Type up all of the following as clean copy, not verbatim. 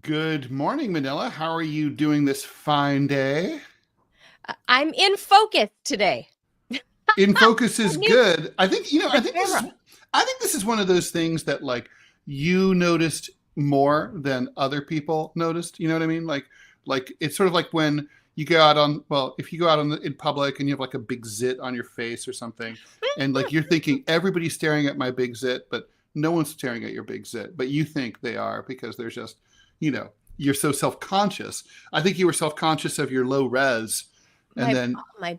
Good morning, Manila. How are you doing this fine day? I'm in focus today. In focus I is knew good. I think, the camera. I think this is one of those things that like you noticed more than other people noticed. You know what I mean? Like it's sort of like when you go out on, well, if you go out in public and you have like a big zit on your face or something, and like you're thinking everybody's staring at my big zit, but no one's staring at your big zit, but you think they are because there's just, you know, you're so self-conscious. I think you were self-conscious of your low res, and My then my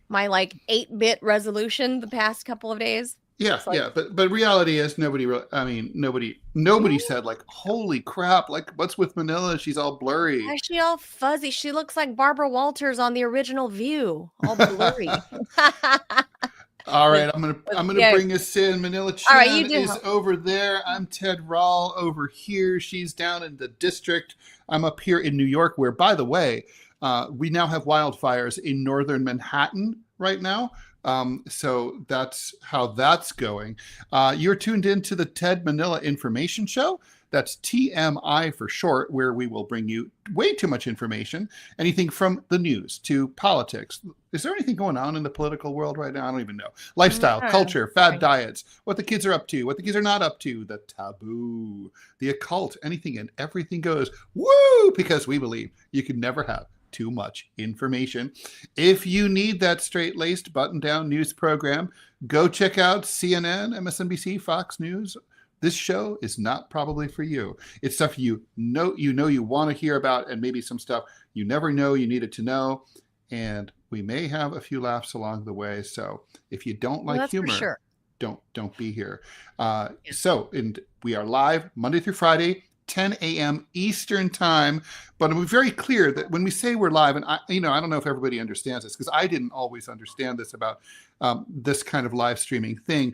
my like 8-bit resolution the past couple of days. yeah, It's like yeah, but reality is nobody really. I mean, nobody said like, "Holy crap!" Like, what's with Manila? She's all why blurry. is she all fuzzy? She looks like Barbara Walters on the original View, all blurry. All With right, I'm gonna yeah. bring us in. Manila All right, you Chan do. is over there. I'm Ted Rall over here. She's down in the district. I'm up here in New York, where, by the way, we now have wildfires in northern Manhattan right now. So that's how that's going. You're tuned into the Ted Manila Information Show. That's TMI for short, where we will bring you way too much information, anything from the news to politics. Is there anything going on in the political world right now? I don't even know. Lifestyle, culture, fad Right. diets, what the kids are up to, what the kids are not up to, the taboo, the occult, anything and everything goes. Woo! Because we believe you can never have too much information. If you need that straight-laced, button-down news program, go check out CNN, MSNBC, Fox News. This show is not probably for you. It's stuff you want to hear about, and maybe some stuff you never know you needed to know. And we may have a few laughs along the way. So if you don't Well, like that's for humor, sure. don't be here. Yeah. And we are live Monday through Friday, 10 a.m. Eastern time. But we're very clear that when we say we're live, and I don't know if everybody understands this because I didn't always understand this about this kind of live streaming thing.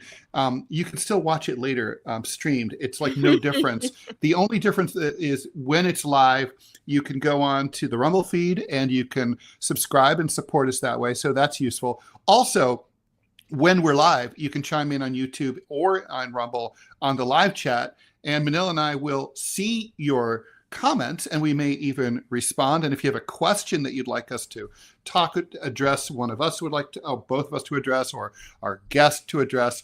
You can still watch it later streamed. It's like no difference. The only difference is when it's live, you can go on to the Rumble feed and you can subscribe and support us that way. So that's useful. Also, when we're live, you can chime in on YouTube or on Rumble on the live chat, and Manila and I will see your comments, and we may even respond. And if you have a question that you'd like us to address, one of us would like to, both of us to address, or our guest to address,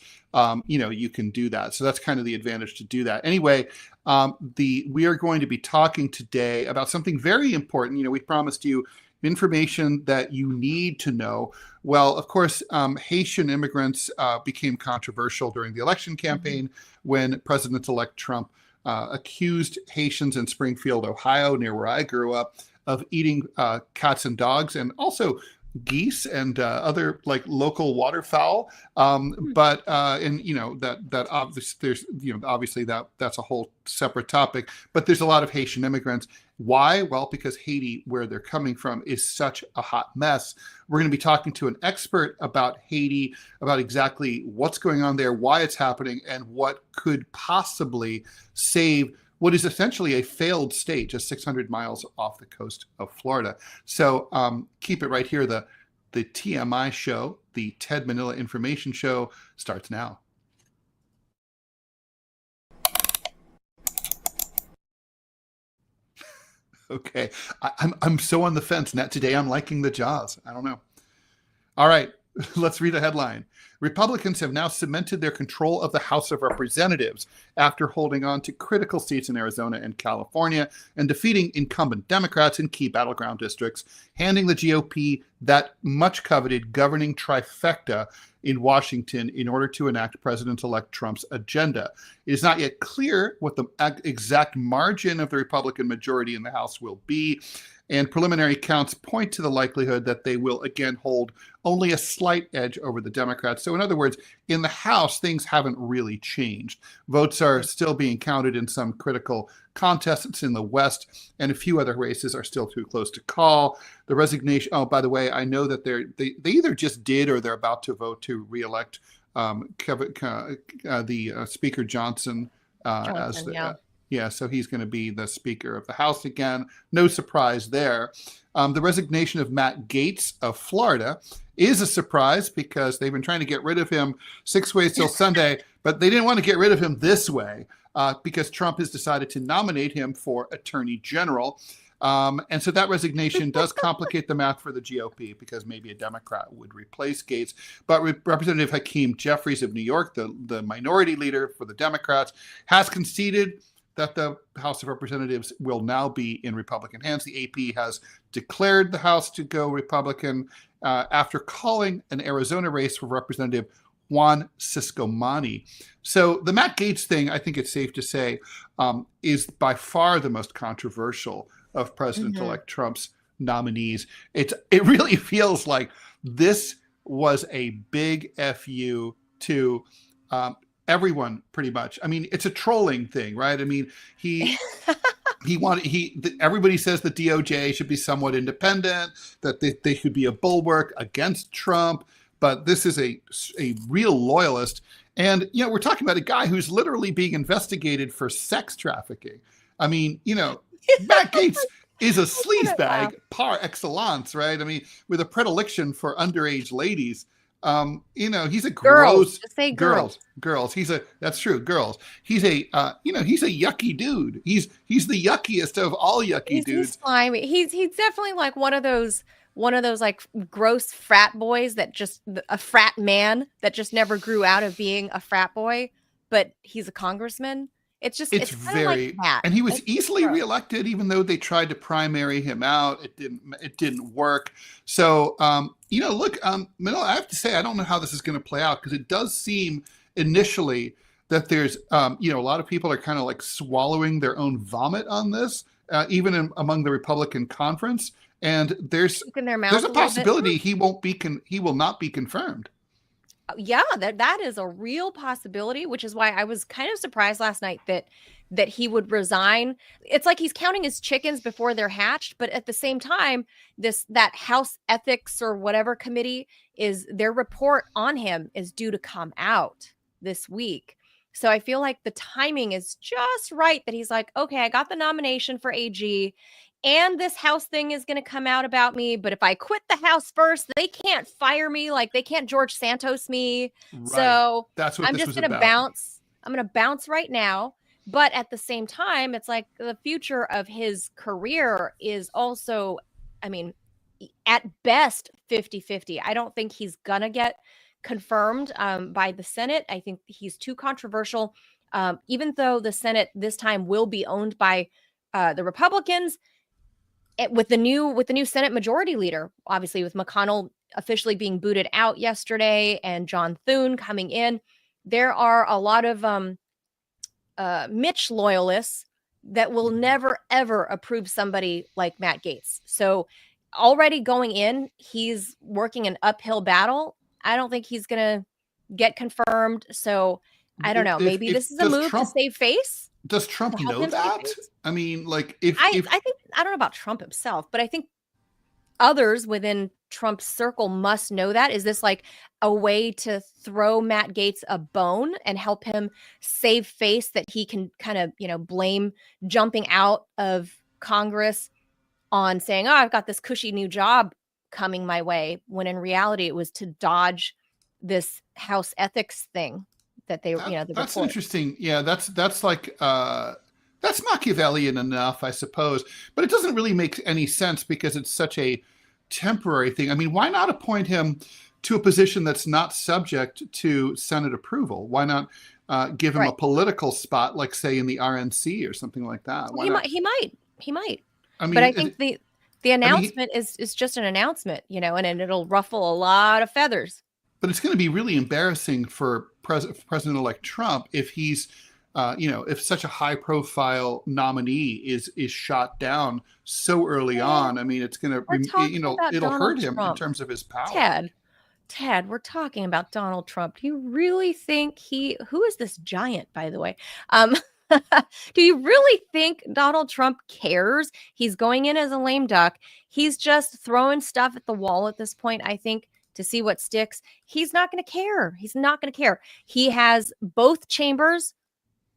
you can do that. So that's kind of the advantage to do that. Anyway, we are going to be talking today about something very important. We promised you information that you need to know. Well, of course, Haitian immigrants became controversial during the election campaign when President-elect Trump accused Haitians in Springfield, Ohio, near where I grew up, of eating cats and dogs, and also geese and other like local waterfowl. But that obviously there's obviously that's a whole separate topic. But there's a lot of Haitian immigrants. Why? Well, because Haiti, where they're coming from, is such a hot mess. We're going to be talking to an expert about Haiti, about exactly what's going on there, why it's happening, and what could possibly save what is essentially a failed state just 600 miles off the coast of Florida. So keep it right here. The TMI show, the Ted Manila Information Show, starts now. Okay, I'm so on the fence. Not today. I'm liking the Jaws. I don't know. All right, let's read a headline. Republicans have now cemented their control of the House of Representatives after holding on to critical seats in Arizona and California and defeating incumbent Democrats in key battleground districts, handing the GOP that much coveted governing trifecta in Washington in order to enact President-elect Trump's agenda. It is not yet clear what the exact margin of the Republican majority in the House will be, and preliminary counts point to the likelihood that they will again hold only a slight edge over the Democrats. So in other words, in the House, things haven't really changed. Votes are still being counted in some critical contests in the West, and a few other races are still too close to call. The resignation, oh, by the way, I know that they either just did or they're about to vote to reelect the Speaker Johnson as the... Yeah, so he's going to be the Speaker of the House again. No surprise there. The resignation of Matt Gaetz of Florida is a surprise because they've been trying to get rid of him 6 ways till Sunday, but they didn't want to get rid of him this way. because Trump has decided to nominate him for Attorney General. And so that resignation does complicate the math for the GOP, because maybe a Democrat would replace Gates. But Representative Hakeem Jeffries of New York, the minority leader for the Democrats, has conceded that the House of Representatives will now be in Republican hands. The AP has declared the House to go Republican after calling an Arizona race for Representative Juan Ciscomani. So the Matt Gaetz thing, I think it's safe to say, is by far the most controversial of President-elect Trump's nominees. It really feels like this was a big FU to everyone, pretty much. I mean, it's a trolling thing, right? I mean, everybody says the DOJ should be somewhat independent, that they should be a bulwark against Trump, but this is a real loyalist. And, we're talking about a guy who's literally being investigated for sex trafficking. I mean, Matt Gaetz is a sleazebag par excellence, right? I mean, with a predilection for underage ladies. He's a gross. Just say girls. That's true. Girls. He's a he's a yucky dude. He's the yuckiest of all yucky dudes. He's slimy. He's definitely like one of those like gross frat boys a frat man that just never grew out of being a frat boy, but he's a congressman. It's very like that. And he was easily reelected, even though they tried to primary him out. It didn't work. So, look, Manila, I have to say, I don't know how this is going to play out, because it does seem initially that there's, a lot of people are kind of like swallowing their own vomit on this, even among the Republican conference. And there's a possibility he will not be confirmed. Yeah, that is a real possibility, which is why I was kind of surprised last night that he would resign. It's like he's counting his chickens before they're hatched, but at the same time, that House Ethics or whatever committee their report on him is due to come out this week. So I feel like the timing is just right that he's like, okay, I got the nomination for AG. And this House thing is going to come out about me. But if I quit the House first, they can't fire me. Like, they can't George Santos me. Right. So that's what I'm just going to bounce. I'm going to bounce right now. But at the same time, it's like the future of his career is also, I mean, at best 50-50. I don't think he's going to get confirmed by the Senate. I think he's too controversial. Even though the Senate this time will be owned by the Republicans, with the new Senate majority leader, obviously with McConnell officially being booted out yesterday and John Thune coming in, there are a lot of Mitch loyalists that will never, ever approve somebody like Matt Gaetz. So already going in, he's working an uphill battle. I don't think he's going to get confirmed. So I don't know. Maybe this is a move to save face. Does Trump know that? I mean, like, I think, I don't know about Trump himself, but I think others within Trump's circle must know that. Is this like a way to throw Matt Gaetz a bone and help him save face that he can kind of, blame jumping out of Congress on saying, oh, I've got this cushy new job coming my way, when in reality it was to dodge this House ethics thing that they, that's interesting. Yeah, that's like that's Machiavellian enough, I suppose, but it doesn't really make any sense because it's such a temporary thing. I mean, why not appoint him to a position that's not subject to Senate approval? Why not give him a political spot, like say in the RNC or something like that? Well, he might. I mean, but I think the announcement is just an announcement, and it'll ruffle a lot of feathers. But it's going to be really embarrassing for President-elect Trump if he's, if such a high-profile nominee is shot down so early on. I mean, it's going to, it'll hurt him in terms of his power. Ted, we're talking about Donald Trump. Do you really think who is this giant, by the way? Do you really think Donald Trump cares? He's going in as a lame duck. He's just throwing stuff at the wall at this point, I think, to see what sticks. He's not going to care. He's not going to care. He has both chambers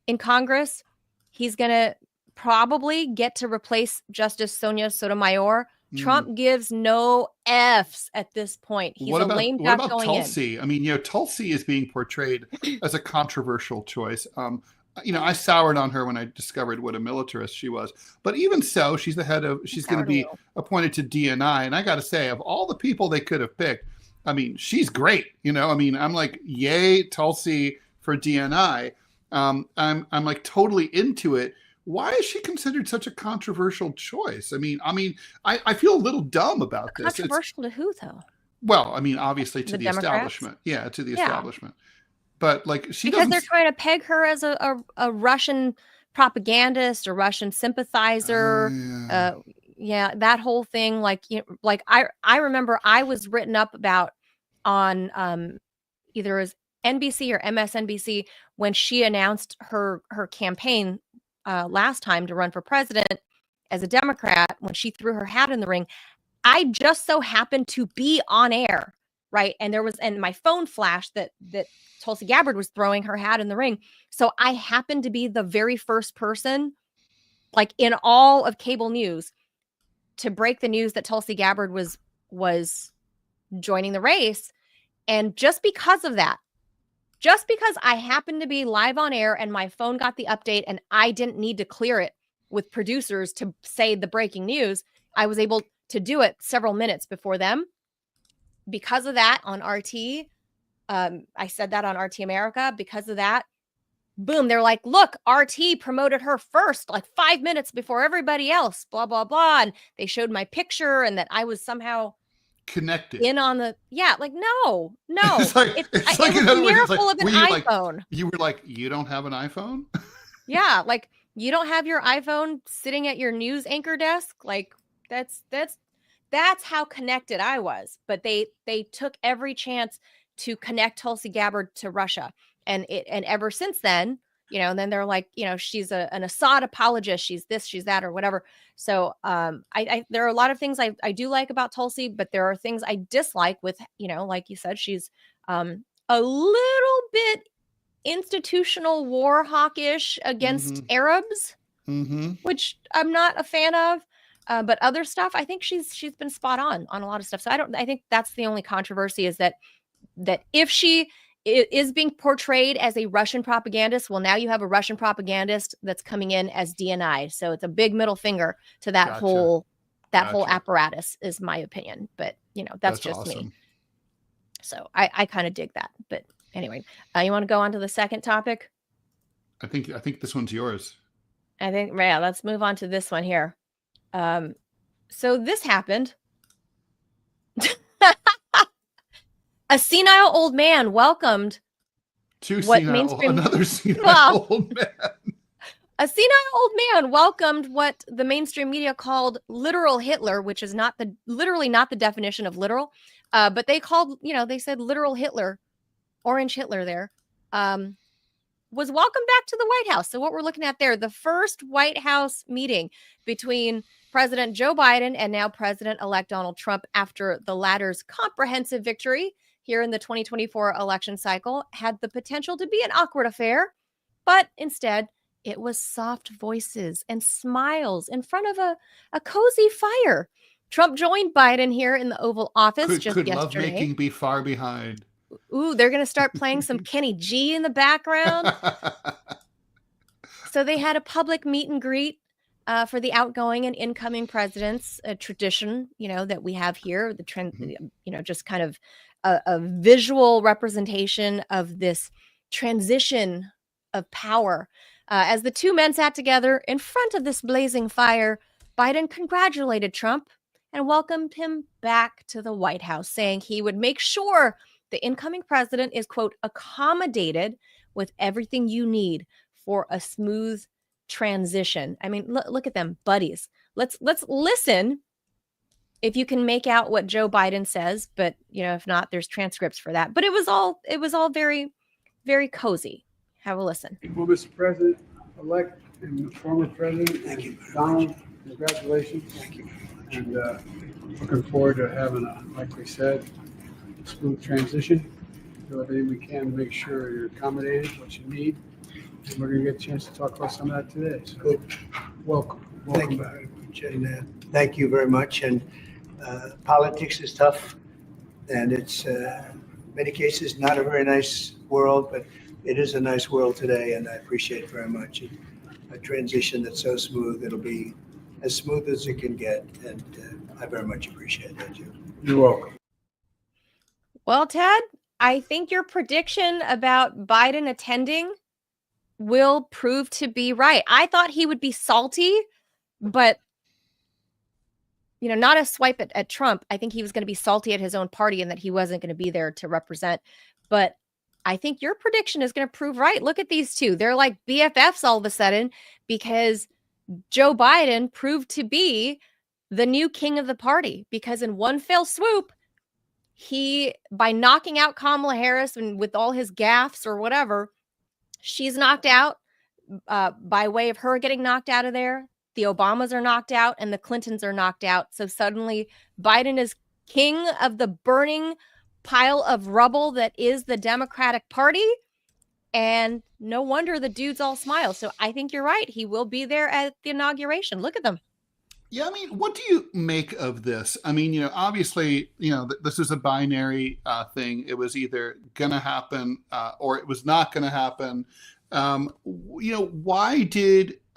in Congress. He's going to probably get to replace Justice Sonia Sotomayor. Trump gives no F's at this point. He's a lame duck going Tulsi? I mean, Tulsi is being portrayed as a controversial choice. I soured on her when I discovered what a militarist she was. But even so, she's going to be appointed to DNI. And I got to say, of all the people they could have picked, I mean, she's great. I'm like, yay, Tulsi for DNI. I'm like totally into it. Why is she considered such a controversial choice? I feel a little dumb about this. Controversial to who, though? Well, obviously to the establishment. Yeah, to the establishment. But like because they're trying to peg her as a Russian propagandist or Russian sympathizer. That whole thing. I remember I was written up about on either as NBC or MSNBC when she announced her campaign last time to run for president as a Democrat, when she threw her hat in the ring. I just so happened to be on air, right? And my phone flashed that Tulsi Gabbard was throwing her hat in the ring. So I happened to be the very first person, like in all of cable news, to break the news that Tulsi Gabbard was joining the race. And just because of that, just because I happened to be live on air and my phone got the update and I didn't need to clear it with producers to say the breaking news, I was able to do it several minutes before them. Because of that on RT, I said that on RT America. Because of that, boom, they're like, look, RT promoted her first, like 5 minutes before everybody else, blah, blah, blah. And they showed my picture and that I was somehow connected in on the, like, no. It's like, it was a miracle of an iPhone. You were like, you don't have an iPhone? Yeah, like, you don't have your iPhone sitting at your news anchor desk? Like, that's how connected I was. But they took every chance to connect Tulsi Gabbard to Russia. And ever since then, and then they're like, she's an Assad apologist. She's this, she's that, or whatever. So there are a lot of things I do like about Tulsi, but there are things I dislike with, like you said, she's a little bit institutional war hawkish against Arabs, which I'm not a fan of. But other stuff, I think she's been spot on a lot of stuff. So I think that's the only controversy is that if she is being portrayed as a Russian propagandist, well, now you have a Russian propagandist that's coming in as DNI. So it's a big middle finger to that whole apparatus, is my opinion. But that's just awesome. Me. So I kind of dig that. But anyway, you want to go on to the second topic? I think this one's yours. Let's move on to this one here. So this happened. A senile old man welcomed another senile old man. A senile old man welcomed what the mainstream media called literal Hitler, which is literally not the definition of literal, but they called, they said literal Hitler, orange Hitler there, was welcomed back to the White House. So what we're looking at there, the first White House meeting between President Joe Biden and now President-elect Donald Trump after the latter's comprehensive victory here in the 2024 election cycle had the potential to be an awkward affair, but instead it was soft voices and smiles in front of a cozy fire. Trump joined Biden here in the Oval Office just yesterday. Could lovemaking be far behind? Ooh, they're going to start playing some Kenny G in the background. So they had a public meet and greet for the outgoing and incoming presidents, a tradition, that we have here, the trend, just kind of a visual representation of this transition of power. As the two men sat together in front of this blazing fire, Biden congratulated Trump and welcomed him back to the White House, saying he would make sure the incoming president is, quote, accommodated with everything you need for a smooth transition. I mean, look at them, buddies. Let's listen if you can make out what Joe Biden says, but if not, there's transcripts for that. But it was all very, very cozy. Have a listen. Well, Mr. President-elect and former President, thank you. Donald, congratulations. Thank you. And looking forward to having like we said, smooth transition. Do everything we can to make sure you're accommodated, what you need. And we're going to get a chance to talk about some of that today. So good. Welcome Thank you back. very much. And thank you very much. And politics is tough, and it's in many cases not a very nice world, but it is a nice world today, and I appreciate it very much. A transition that's so smooth, it'll be as smooth as it can get, and I very much appreciate that, Joe. You're welcome. Well, Ted, I think your prediction about Biden attending will prove to be right. I thought he would be salty, but not a swipe at Trump. I think he was going to be salty at his own party and that he wasn't going to be there to represent. But I think your prediction is going to prove right. Look at these two. They're like BFFs all of a sudden because Joe Biden proved to be the new king of the party, because in one fell swoop, by knocking out Kamala Harris and with all his gaffes or whatever, she's knocked out. By way of her getting knocked out of there, the Obamas are knocked out and the Clintons are knocked out. So suddenly Biden is king of the burning pile of rubble that is the Democratic Party. And no wonder the dudes all smile. So I think you're right. He will be there at the inauguration. Look at them. Yeah, I mean, what do you make of this? I mean, obviously, this is a binary thing. It was either going to happen or it was not going to happen. Why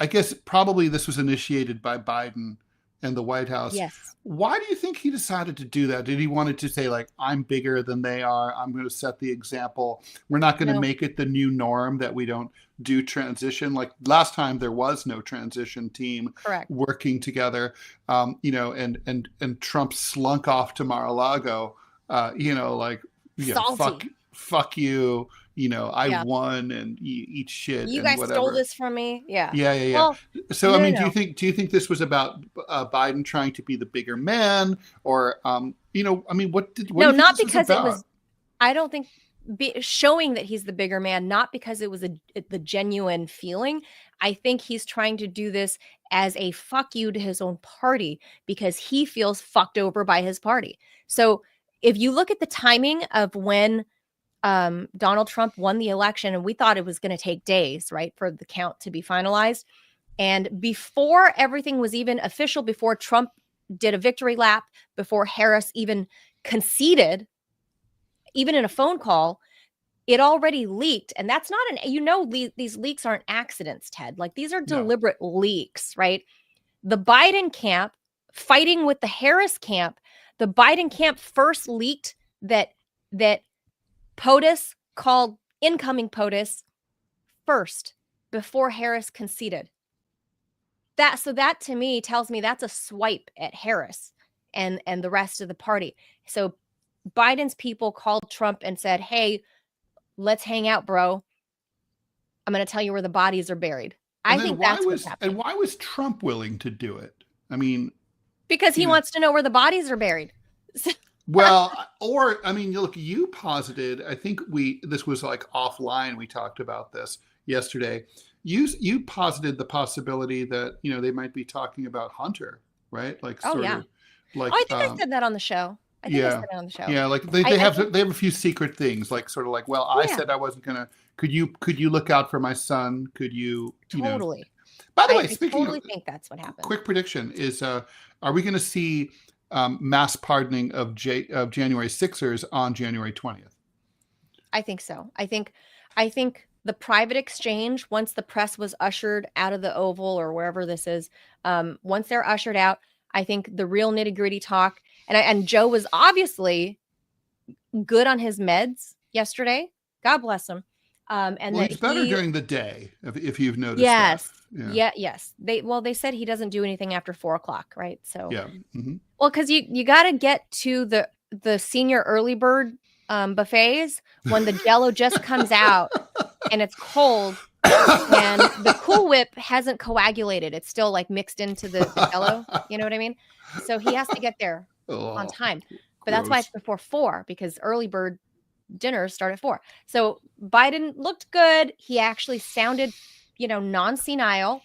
I guess probably this was initiated by Biden and the White House. Yes. Why do you think he decided to do that? Did he wanted to say, like, I'm bigger than they are. I'm going to set the example. We're not going to make it the new norm that we don't do transition. Like last time there was no transition team Correct. working together, and Trump slunk off to Mar-a-Lago, fuck you. I won and you eat shit. You and guys whatever. Stole this from me. Yeah. Yeah. Well, so, do you think this was about Biden trying to be the bigger man, or, what not because it was, I don't think showing that he's the bigger man, not because it was the genuine feeling. I think he's trying to do this as a fuck you to his own party because he feels fucked over by his party. So if you look at the timing of when Donald Trump won the election, and we thought it was going to take days, right, for the count to be finalized. And before everything was even official, before Trump did a victory lap, before Harris even conceded, even in a phone call, it already leaked. And that's not these leaks aren't accidents, Ted. Like these are deliberate leaks, right? The Biden camp fighting with the Harris camp, the Biden camp first leaked that POTUS called incoming POTUS first before Harris conceded. That to me tells me that's a swipe at Harris and the rest of the party. So Biden's people called Trump and said, "Hey, let's hang out, bro. I'm going to tell you where the bodies are buried." I think that's what's happening. And why was Trump willing to do it? I mean, because he wants to know where the bodies are buried. Well, look, you posited, I think this was like offline. We talked about this yesterday. You posited the possibility that, they might be talking about Hunter, right? Like, I think I said that on the show. I said it on the show. Yeah. Like they have a few secret things, like sort of like, well, I said I wasn't going to, could you look out for my son? Could you, totally. By the way, I speaking totally think that's what happened. Quick prediction is, are we going to see mass pardoning of January 6ers on January 20th? I think so. I think the private exchange, once the press was ushered out of the Oval or wherever this is, once they're ushered out, I think the real nitty gritty talk, and Joe was obviously good on his meds yesterday. God bless him. And he's better during the day, if you've noticed. Yes. That. Yes. They said he doesn't do anything after 4:00, right? So yeah. Mm-hmm. Well, because you got to get to the senior early bird buffets when the Jell-O just comes out and it's cold and the Cool Whip hasn't coagulated. It's still like mixed into the Jell-O. You know what I mean? So he has to get there on time. But that's why it's before 4, because early bird dinners start at 4. So Biden looked good. He actually sounded, non-senile.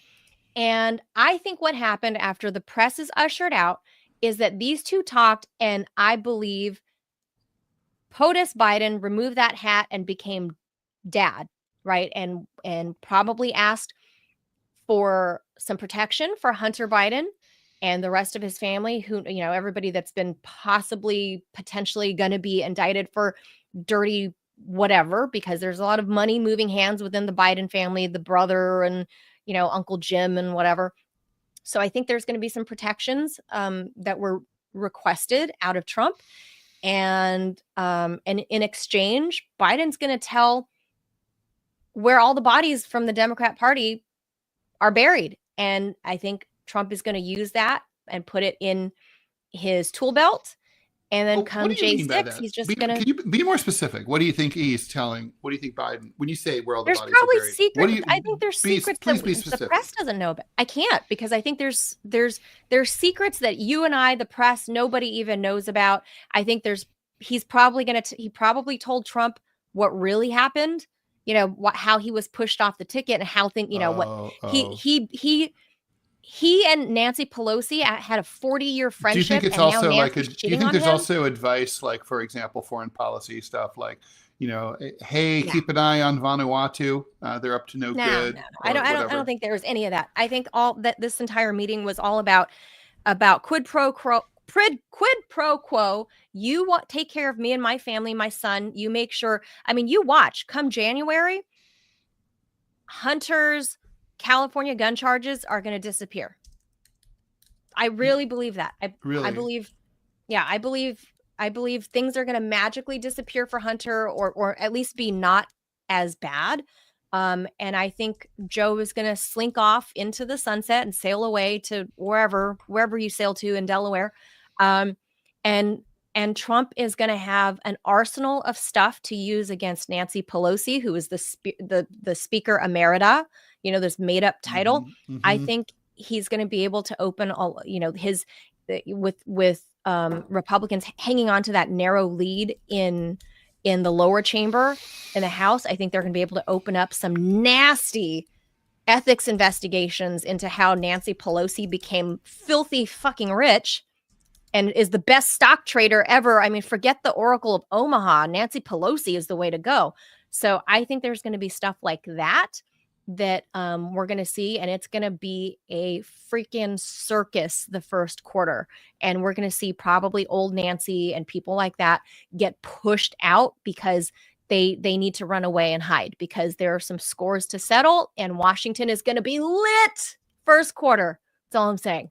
And I think what happened after the press is ushered out is that these two talked, and I believe POTUS Biden removed that hat and became dad, right? And probably asked for some protection for Hunter Biden and the rest of his family, who, everybody that's been potentially going to be indicted for dirty whatever, because there's a lot of money moving hands within the Biden family, the brother and, Uncle Jim and whatever. So I think there's going to be some protections that were requested out of Trump. And in exchange, Biden's going to tell where all the bodies from the Democrat Party are buried. And I think Trump is going to use that and put it in his tool belt. And then come J6, he's just going to... Can you be more specific? What do you think he's telling? What do you think Biden... When you say where all the there's bodies are probably buried... secrets. I think there's secrets that the press doesn't know about. I can't, because I think there's secrets that you and I, the press, nobody even knows about. I think he probably told Trump what really happened, how he was pushed off the ticket and how he and Nancy Pelosi had a 40-year friendship. Do you think it's also do you think there's also advice, like, for example, foreign policy stuff, like, hey, keep an eye on Vanuatu. They're up to no good. No. I don't think there was any of that. I think this entire meeting was all about quid pro quo. You take care of me and my family, my son. You make sure. I mean, you watch. Come January, Hunter's California gun charges are going to disappear. I really believe that. I believe things are going to magically disappear for Hunter, or at least be not as bad. And I think Joe is going to slink off into the sunset and sail away to wherever you sail to in Delaware. And Trump is going to have an arsenal of stuff to use against Nancy Pelosi, who is the Speaker Emerita, this made up title. Mm-hmm. I think he's going to be able to open all, with Republicans hanging on to that narrow lead in the lower chamber in the House. I think they're going to be able to open up some nasty ethics investigations into how Nancy Pelosi became filthy fucking rich and is the best stock trader ever. I mean, forget the Oracle of Omaha. Nancy Pelosi is the way to go. So I think there's going to be stuff like that we're going to see, and it's going to be a freaking circus the first quarter. And we're going to see probably old Nancy and people like that get pushed out because they need to run away and hide, because there are some scores to settle, and Washington is going to be lit first quarter. That's all I'm saying.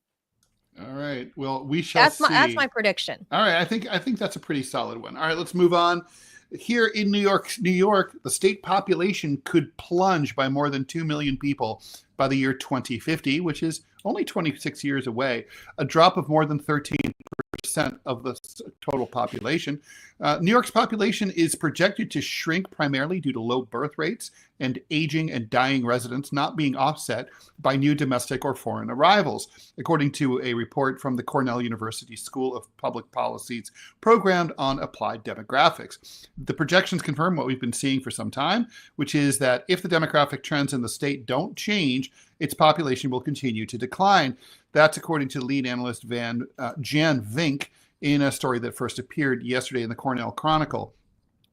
All right. Well, we shall see. That's my prediction. All right. I think that's a pretty solid one. All right, let's move on. Here in New York, the state population could plunge by more than 2 million people by the year 2050, which is only 26 years away, a drop of more than 13% of the total population. New York's population is projected to shrink primarily due to low birth rates and aging and dying residents not being offset by new domestic or foreign arrivals, according to a report from the Cornell University School of Public Policy's program on applied demographics. The projections confirm what we've been seeing for some time, which is that if the demographic trends in the state don't change, its population will continue to decline. That's according to lead analyst Jan Vink in a story that first appeared yesterday in the Cornell Chronicle.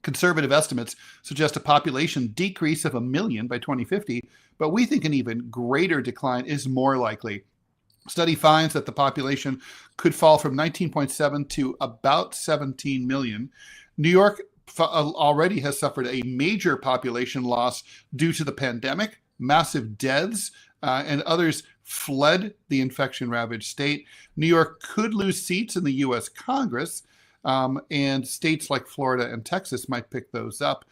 Conservative estimates suggest a population decrease of 1 million by 2050, but we think an even greater decline is more likely. Study finds that the population could fall from 19.7 to about 17 million. New York already has suffered a major population loss due to the pandemic, massive deaths, and others fled the infection-ravaged state. New York could lose seats in the U.S. Congress, and states like Florida and Texas might pick those up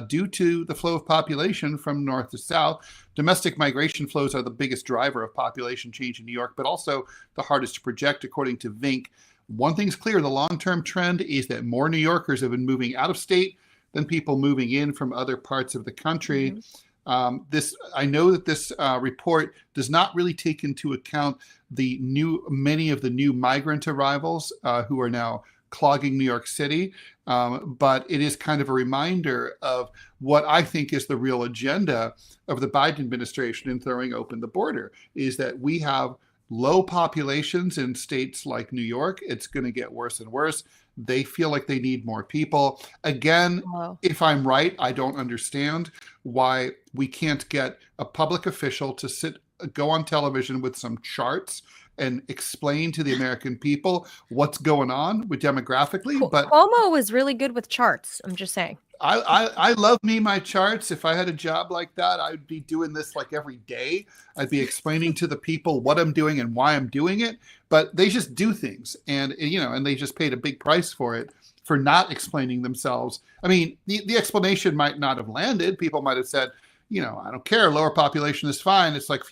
due to the flow of population from north to south. Domestic migration flows are the biggest driver of population change in New York, but also the hardest to project, according to Vink. One thing's clear, the long-term trend is that more New Yorkers have been moving out of state than people moving in from other parts of the country. Mm-hmm. I know that this report does not really take into account many of the new migrant arrivals who are now clogging New York City, but it is kind of a reminder of what I think is the real agenda of the Biden administration in throwing open the border, is that we have low populations in states like New York. It's going to get worse and worse. They feel like they need more people. Again, If I'm right, I don't understand why we can't get a public official to go on television with some charts and explain to the American people what's going on with demographically. But Cuomo was really good with charts. I'm just saying. I love my charts. If I had a job like that, I'd be doing this like every day. I'd be explaining to the people what I'm doing and why I'm doing it. But they just do things, and they just paid a big price for it, for not explaining themselves. I mean, the explanation might not have landed. People might have said, I don't care, lower population is fine. It's like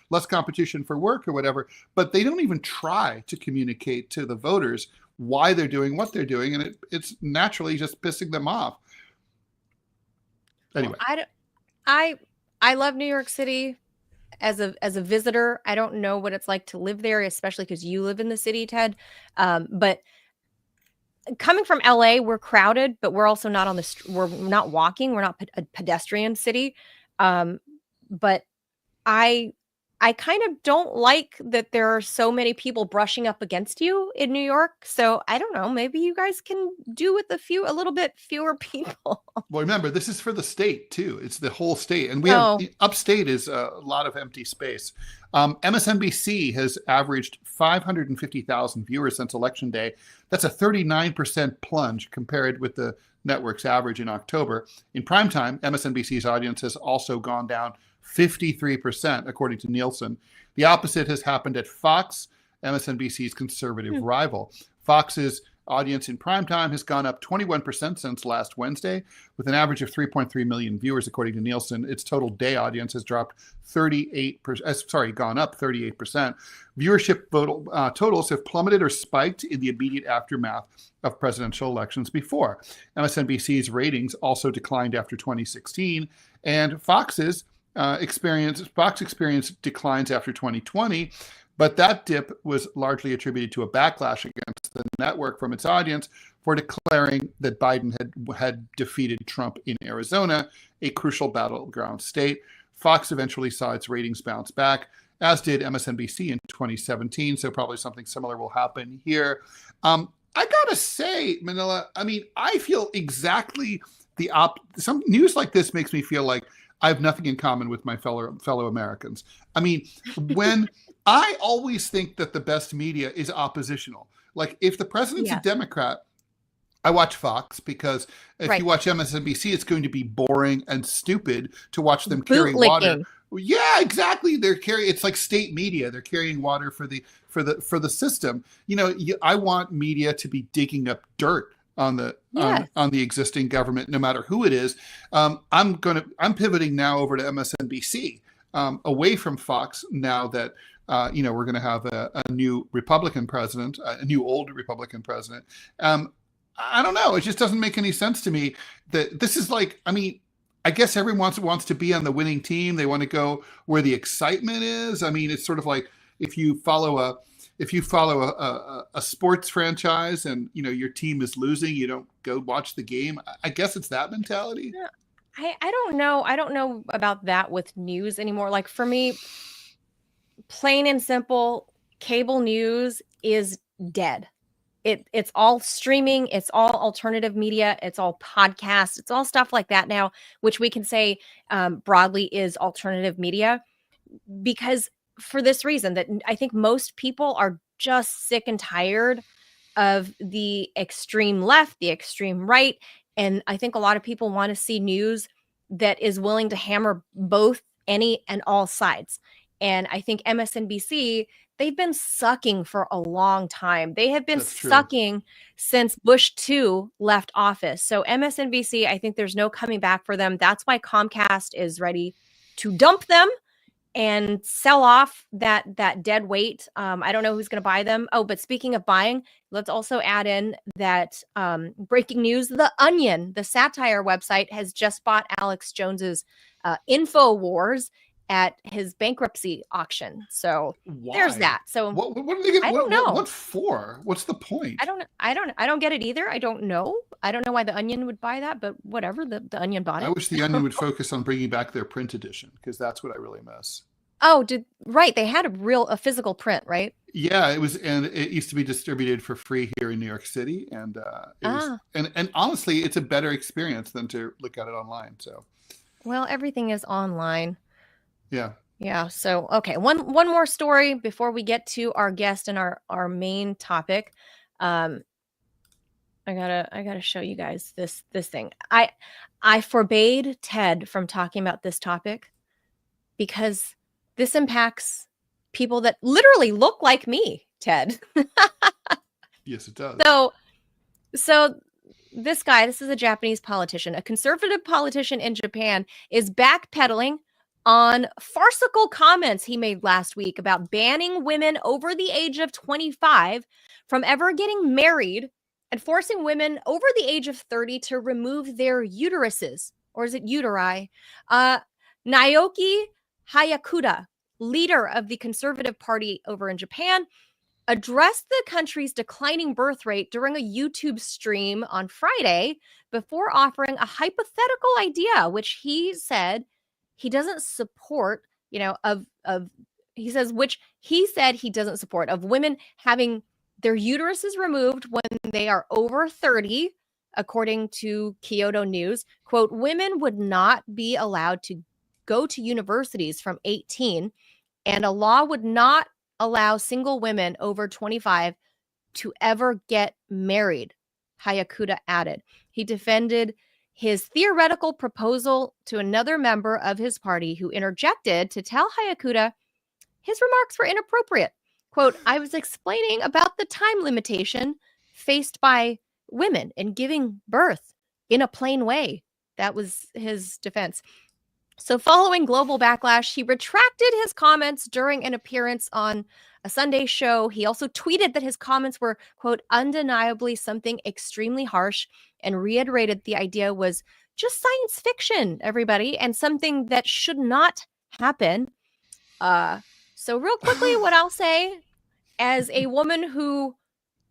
less competition for work or whatever. But they don't even try to communicate to the voters why they're doing what they're doing, and it's naturally just pissing them off. Anyway, I love New York City as a visitor. I don't know what it's like to live there, especially because you live in the city, Ted. But coming from LA, we're crowded, but we're also not we're not walking. We're not a pedestrian city. But I kind of don't like that there are so many people brushing up against you in New York. So I don't know, maybe you guys can do with a little bit fewer people. Well, remember, this is for the state too. It's the whole state. And we have upstate is a lot of empty space. MSNBC has averaged 550,000 viewers since Election Day. That's a 39% plunge compared with the network's average in October. In primetime, MSNBC's audience has also gone down 53%, according to Nielsen. The opposite has happened at Fox, MSNBC's conservative rival. Fox's audience in primetime has gone up 21% since last Wednesday, with an average of 3.3 million viewers, according to Nielsen. Its total day audience has gone up 38%. Viewership totals have plummeted or spiked in the immediate aftermath of presidential elections before. MSNBC's ratings also declined after 2016, and Fox experienced declines after 2020, but that dip was largely attributed to a backlash against the network from its audience for declaring that Biden had defeated Trump in Arizona, a crucial battleground state. Fox eventually saw its ratings bounce back, as did MSNBC in 2017, so probably something similar will happen here. I gotta say, Manila, I mean, I feel exactly some news like this makes me feel like I have nothing in common with my fellow Americans. I mean, when I always think that the best media is oppositional. Like if the president's a Democrat, I watch Fox, because if you watch MSNBC, it's going to be boring and stupid to watch them carry water. Yeah, exactly. It's like state media. They're carrying water for the system. I want media to be digging up dirt on the existing government, no matter who it is. I'm pivoting now over to MSNBC, away from Fox, now that we're going to have a new Republican president, a new old Republican president. I don't know. It just doesn't make any sense to me that this is like, I mean, I guess everyone wants to be on the winning team. They want to go where the excitement is. I mean, it's sort of like if you follow a sports franchise and your team is losing, you don't go watch the game. I guess it's that mentality. Yeah, I don't know. I don't know about that with news anymore. Like for me, plain and simple, cable news is dead. It's all streaming. It's all alternative media. It's all podcasts. It's all stuff like that now, which we can say broadly is alternative media, because for this reason, that I think most people are just sick and tired of the extreme left, the extreme right. And I think a lot of people want to see news that is willing to hammer both any and all sides. And I think MSNBC, they've been sucking for a long time. They have been sucking since Bush 2 left office. So MSNBC, I think there's no coming back for them. That's why Comcast is ready to dump them and sell off that dead weight. I don't know who's going to buy them. Oh, but speaking of buying, let's also add in that breaking news: The Onion, the satire website, has just bought Alex Jones's InfoWars at his bankruptcy auction. So there's that. So what do they get? I don't know. What for? What's the point? I don't get it either. I don't know why the Onion would buy that, but whatever. The Onion bought it. I wish the Onion would focus on bringing back their print edition, because that's what I really miss. Oh, they had a physical print, right? Yeah, it was, and it used to be distributed for free here in New York City, and and honestly, it's a better experience than to look at it online. So, well, everything is online. Yeah. Yeah. So, okay. One more story before we get to our guest and our main topic. I gotta show you guys this thing. I forbade Ted from talking about this topic because this impacts people that literally look like me, Ted. Yes, it does. So this is a Japanese politician, a conservative politician in Japan, is backpedaling on farcical comments he made last week about banning women over the age of 25 from ever getting married and forcing women over the age of 30 to remove their uteruses, or is it uteri? Naoki Hayakuda, leader of the Conservative Party over in Japan, addressed the country's declining birth rate during a YouTube stream on Friday before offering a hypothetical idea, which he said he doesn't support, he says, which he said he doesn't support, of women having their uteruses removed when they are over 30, according to Kyoto News. Quote, women would not be allowed to go to universities from 18, and a law would not allow single women over 25 to ever get married, Hayakuda added. He defended his theoretical proposal to another member of his party who interjected to tell Hayakuda his remarks were inappropriate. Quote, I was explaining about the time limitation faced by women in giving birth in a plain way. That was his defense. So following global backlash, he retracted his comments during an appearance on a Sunday show. He also tweeted that his comments were, quote, undeniably something extremely harsh, and reiterated the idea was just science fiction, everybody, and something that should not happen. So real quickly, what I'll say, as a woman who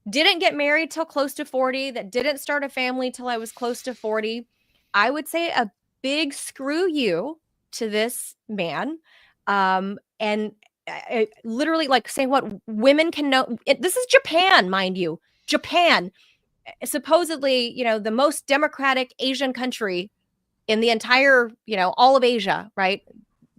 didn't get married till close to 40, that didn't start a family till I was close to 40, I would say a big screw you to this man. And literally, like, saying what women can know. This is Japan, mind you. Japan, supposedly, the most democratic Asian country in the entire, all of Asia, right?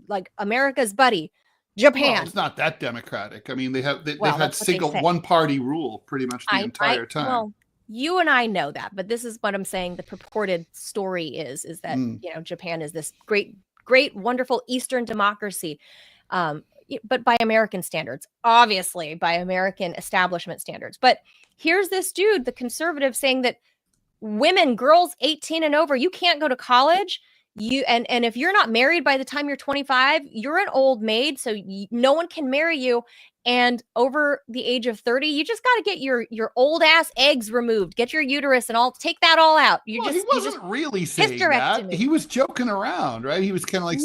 Like America's buddy, Japan. Well, it's not that democratic. I mean, they've had that's what they say. one-party rule pretty much the entire time. Well, you and I know that, but this is what I'm saying. The purported story is that, Japan is this great, wonderful Eastern democracy. But by American standards, obviously by American establishment standards. But here's this dude, the conservative, saying that women, girls 18 and over, you can't go to college. And if you're not married by the time you're 25, you're an old maid, so no one can marry you. And over the age of 30, you just got to get your old ass eggs removed, get your uterus and take that all out. He wasn't really saying that. He was joking around, right? He was kind of like,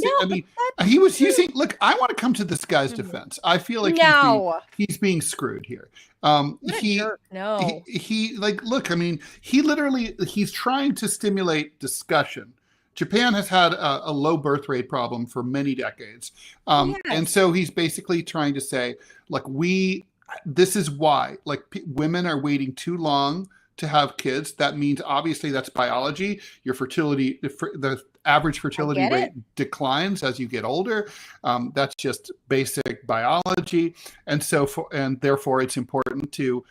he was using. Look, I want to come to this guy's defense. I feel like he's being screwed here. Look, I mean, he's trying to stimulate discussion. Japan has had a low birth rate problem for many decades. And so he's basically trying to say, like, this is why, like, women are waiting too long to have kids. That means, obviously, that's biology. Your fertility, the average fertility rate declines as you get older. That's just basic biology. And therefore it's important to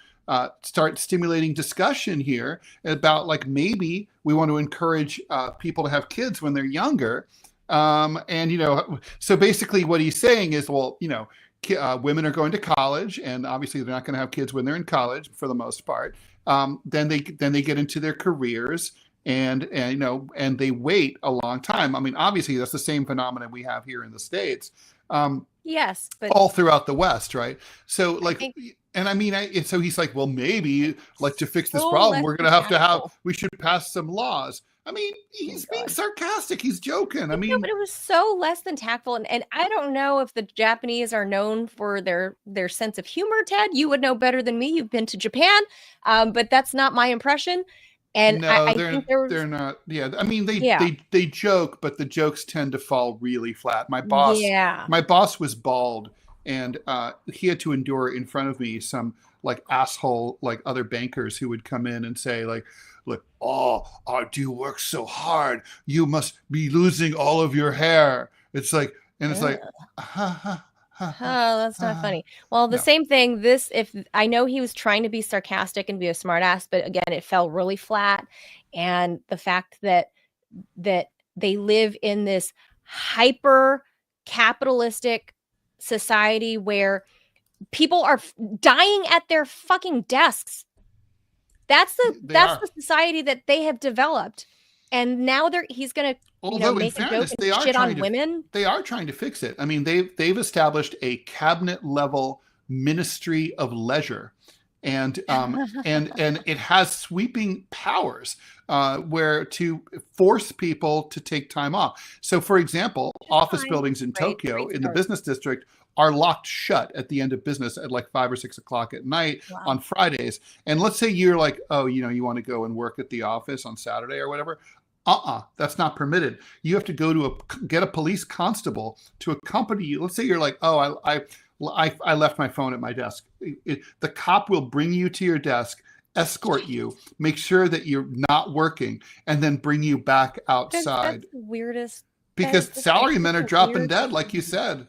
start stimulating discussion here about, like, maybe we want to encourage people to have kids when they're younger. So basically what he's saying is, well, women are going to college, and obviously they're not going to have kids when they're in college for the most part. Then they get into their careers, and they wait a long time. I mean, obviously that's the same phenomenon we have here in the States. Yes, but all throughout the West, right? So, like, so he's like, well, maybe, like, to fix this problem, we're going to we should pass some laws. I mean, he's being sarcastic. He's joking. I mean, but it was so less than tactful. And I don't know if the Japanese are known for their sense of humor, Ted. You would know better than me. You've been to Japan. But that's not my impression. And no, I think they're not. Yeah, I mean, they joke, but the jokes tend to fall really flat. My boss was bald, and he had to endure in front of me some, like, asshole, like, other bankers who would come in and say, like, do you work so hard? You must be losing all of your hair. It's like, And it's like, Oh, that's not funny. Well, the No. same thing. If I know he was trying to be sarcastic and be a smartass, but again, it fell really flat. And the fact that they live in this hyper capitalistic society where people are dying at their fucking desks. That's the society that they have developed. And now he's going to make a joke and shit on women. They are trying to fix it. I mean, they've established a cabinet level ministry of leisure, and and it has sweeping powers where to force people to take time off. So, for example, office buildings in Tokyo in the business district are locked shut at the end of business at like 5 or 6 o'clock at night on Fridays. And let's say you're like, oh, you want to go and work at the office on Saturday or whatever. That's not permitted. You have to go to get a police constable to accompany you. Let's say you're like, oh, I left my phone at my desk. The cop will bring you to your desk, escort you, make sure that you're not working, and then bring you back outside. That's the weirdest. Because salarymen are dropping dead, like you said.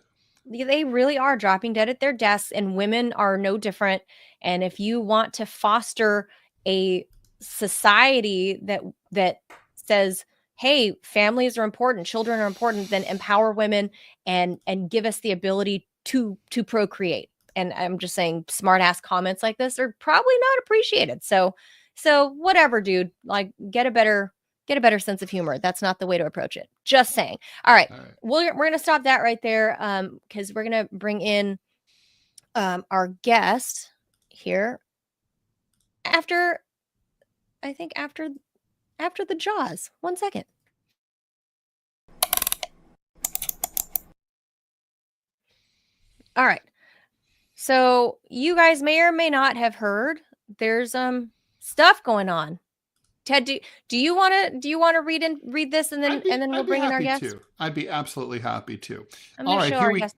They really are dropping dead at their desks, and women are no different. And if you want to foster a society that says, hey, families are important, children are important, then empower women and give us the ability to procreate. And I'm just saying, smart ass comments like this are probably not appreciated. So whatever, dude, like get a better sense of humor. That's not the way to approach it. Just saying. All right. We're going to stop that right there. Cause we're going to bring in, our guest here after the Jaws. 1 second. All right. So you guys may or may not have heard there's stuff going on. Ted, do you want to read this and then we'll bring in our guest? I'd be absolutely happy to. All right, here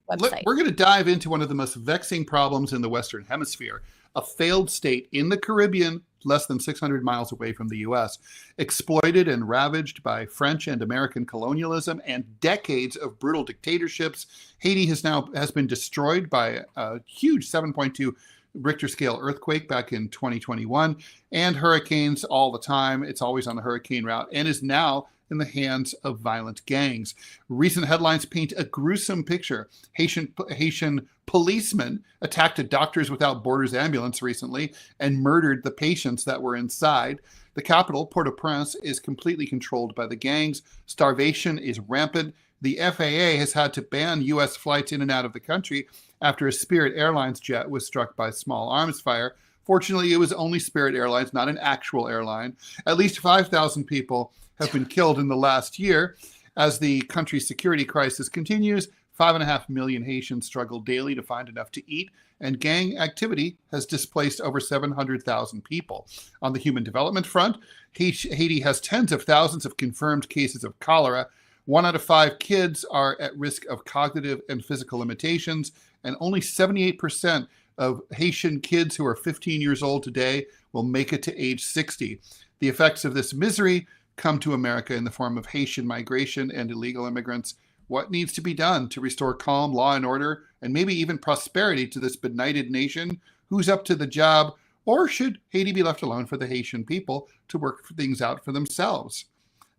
we're going to dive into one of the most vexing problems in the Western Hemisphere, a failed state in the Caribbean, less than 600 miles away from the U.S., exploited and ravaged by French and American colonialism and decades of brutal dictatorships. Haiti has been destroyed by a huge 7.2 Richter scale earthquake back in 2021, and hurricanes all the time. It's always on the hurricane route and is now in the hands of violent gangs. Recent headlines paint a gruesome picture. Haitian policemen attacked a Doctors Without Borders ambulance recently and murdered the patients that were inside. The capital, Port-au-Prince, is completely controlled by the gangs. Starvation is rampant. The FAA has had to ban U.S. flights in and out of the country after a Spirit Airlines jet was struck by small arms fire. Fortunately, it was only Spirit Airlines, not an actual airline. At least 5,000 people have been killed in the last year. As the country's security crisis continues, 5.5 million Haitians struggle daily to find enough to eat, and gang activity has displaced over 700,000 people. On the human development front, Haiti has tens of thousands of confirmed cases of cholera. 1 out of 5 kids are at risk of cognitive and physical limitations, and only 78% of Haitian kids who are 15 years old today will make it to age 60. The effects of this misery come to America in the form of Haitian migration and illegal immigrants. What needs to be done to restore calm, law and order, and maybe even prosperity to this benighted nation? Who's up to the job? Or should Haiti be left alone for the Haitian people to work things out for themselves?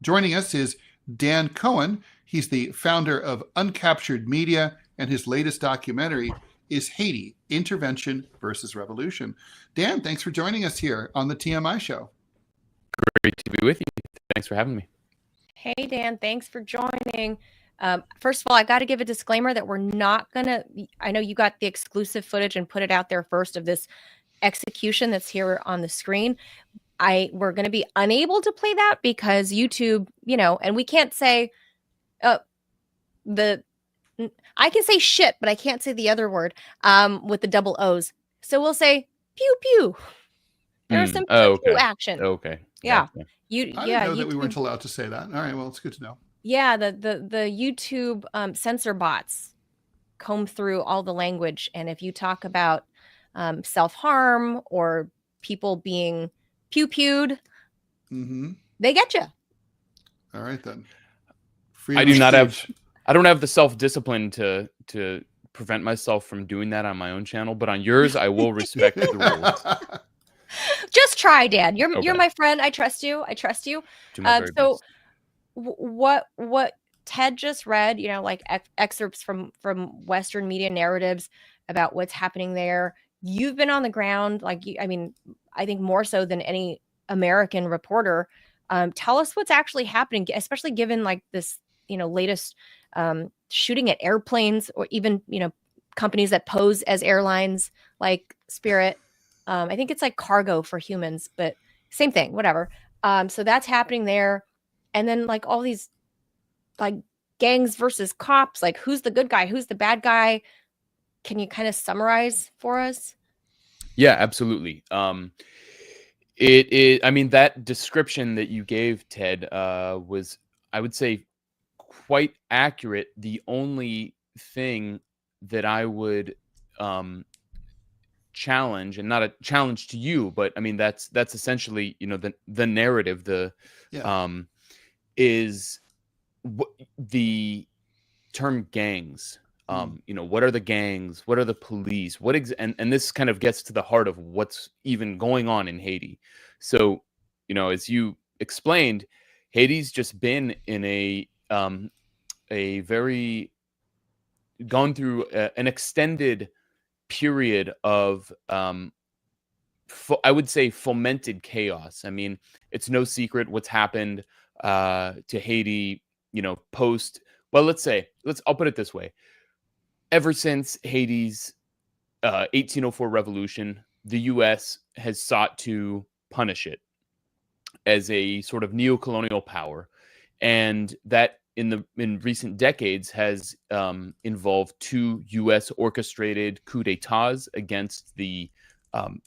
Joining us is Dan Cohen. He's the founder of Uncaptured Media, and his latest documentary is Haiti, Intervention versus Revolution. Dan, thanks for joining us here on the TMI Show. Great to be with you. Thanks for having me. Hey, Dan, thanks for joining. First of all, I got to give a disclaimer that we're not going to, I know you got the exclusive footage and put it out there first of this execution that's here on the screen. We're going to be unable to play that because YouTube, and we can't say I can say shit, but I can't say the other word with the double O's. So we'll say pew pew. There's some pew pew action. Okay. Yeah. Gotcha. I didn't know that we weren't allowed to say that. All right. Well, it's good to know. Yeah. The YouTube censor bots comb through all the language. And if you talk about self-harm or people being pew pewed, they get you. All right, then. I do not have I don't have the self-discipline to prevent myself from doing that on my own channel, but on yours, I will respect the rules. Just try, Dan. You're Okay. my friend. I trust you. I trust you. Do my very So best. what Ted just read, like excerpts from Western media narratives about what's happening there. You've been on the ground, I think more so than any American reporter. Tell us what's actually happening, especially given like this, latest shooting at airplanes, or even, companies that pose as airlines like Spirit. I think it's like cargo for humans, but same thing, whatever. So that's happening there. And then like all these like gangs versus cops, like who's the good guy, who's the bad guy? Can you kind of summarize for us? Yeah, absolutely. It I mean, that description that you gave, Ted, was, I would say, quite accurate. The only thing that I would challenge, and not a challenge to you, but I mean that's essentially, the narrative, Yeah. Is the term gangs. What are the gangs? What are the police? And this kind of gets to the heart of what's even going on in Haiti. So, as you explained, Haiti's just been in a very gone through an extended period of I would say fomented chaos. I mean, it's no secret what's happened to Haiti, I'll put it this way. Ever since Haiti's 1804 revolution, the U.S. has sought to punish it as a sort of neo-colonial power, and that in recent decades has involved 2 U.S. orchestrated coups d'états against the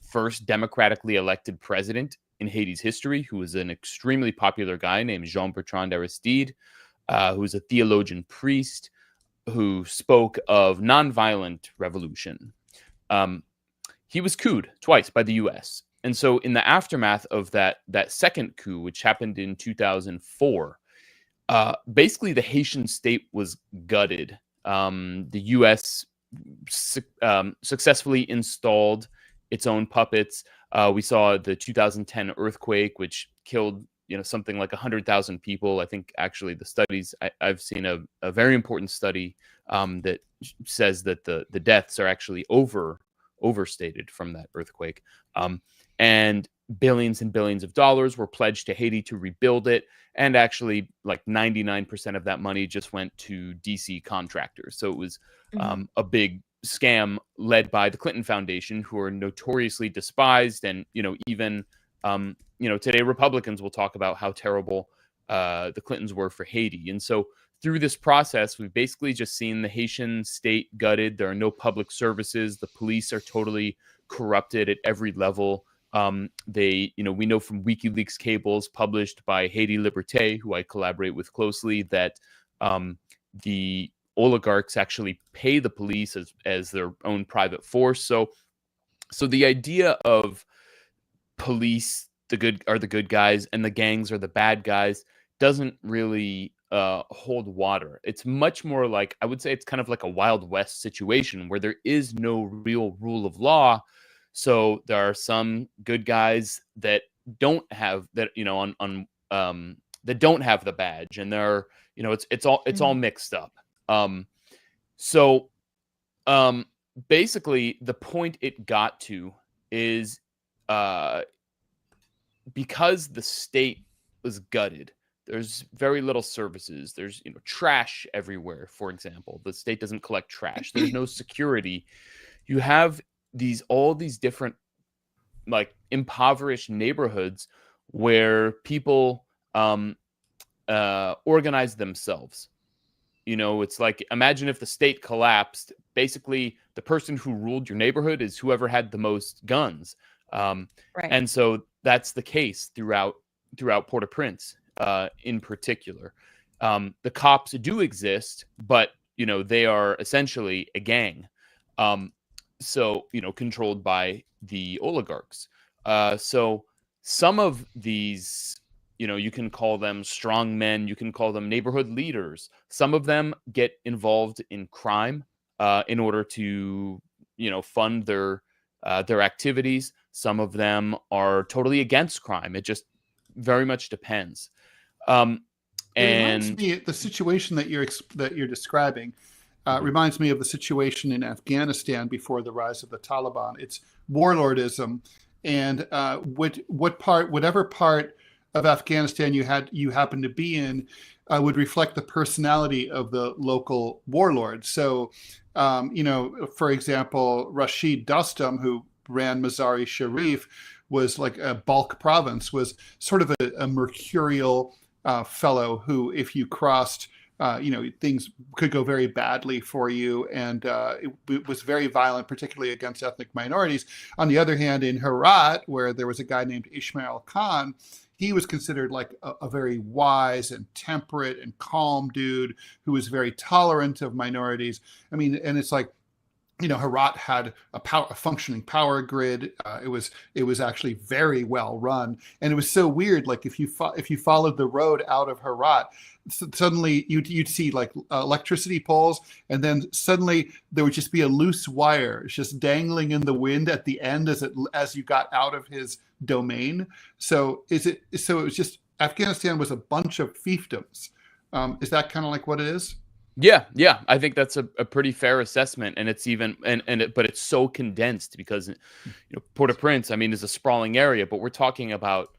first democratically elected president in Haiti's history, who was an extremely popular guy named Jean-Bertrand Aristide, who was a theologian priest who spoke of nonviolent revolution. He was couped twice by the U.S. And so in the aftermath of that second coup, which happened in 2004, basically the Haitian state was gutted. The U.S. Successfully installed its own puppets. We saw the 2010 earthquake, which killed something like 100,000 people. I think actually the studies, I've seen a very important study that says that the deaths are actually overstated from that earthquake. And billions and billions of dollars were pledged to Haiti to rebuild it. And actually like 99% of that money just went to DC contractors. So it was a big scam led by the Clinton Foundation, who are notoriously despised. And, even, today Republicans will talk about how terrible the Clintons were for Haiti. And so through this process, we've basically just seen the Haitian state gutted. There are no public services. The police are totally corrupted at every level. We know from WikiLeaks cables published by Haiti Liberté, who I collaborate with closely, that the oligarchs actually pay the police as their own private force. So the idea of police, the good guys, and the gangs are the bad guys doesn't really hold water. It's much more like, I would say it's kind of like a Wild West situation where there is no real rule of law. So there are some good guys that don't have that, that don't have the badge, and they're, it's all mixed up. Basically the point it got to is because the state was gutted, there's very little services. There's trash everywhere. For example, the state doesn't collect trash. There's no security. You have all these different like impoverished neighborhoods where people organize themselves. It's like, imagine if the state collapsed. Basically, the person who ruled your neighborhood is whoever had the most guns. Right. And so that's the case throughout Port-au-Prince, in particular. The cops do exist, but they are essentially a gang. Controlled by the oligarchs. So some of these you can call them strong men, you can call them neighborhood leaders. Some of them get involved in crime in order to, fund their activities. Some of them are totally against crime. It just very much depends. It reminds And me, the situation that you're describing reminds me of the situation in Afghanistan before the rise of the Taliban. It's warlordism, and whatever part of Afghanistan you happen to be in would reflect the personality of the local warlord. So, for example, Rashid Dostum, who ran Mazar-e Sharif, was like a Balkh province, was sort of a mercurial fellow who, if you crossed, things could go very badly for you. And it was very violent, particularly against ethnic minorities. On the other hand, in Herat, where there was a guy named Ismail Khan, he was considered like a very wise and temperate and calm dude who was very tolerant of minorities. I mean, and it's like, Herat had a functioning power grid. It was actually very well run, and it was so weird. Like if you followed the road out of Herat, suddenly you'd see like electricity poles, and then suddenly there would just be a loose wire just dangling in the wind at the end as you got out of his domain. So it was just, Afghanistan was a bunch of fiefdoms. Is that kind of like what it is? Yeah, I think that's a pretty fair assessment, and it's even but it's so condensed because Port-au-Prince, I mean, is a sprawling area, but we're talking about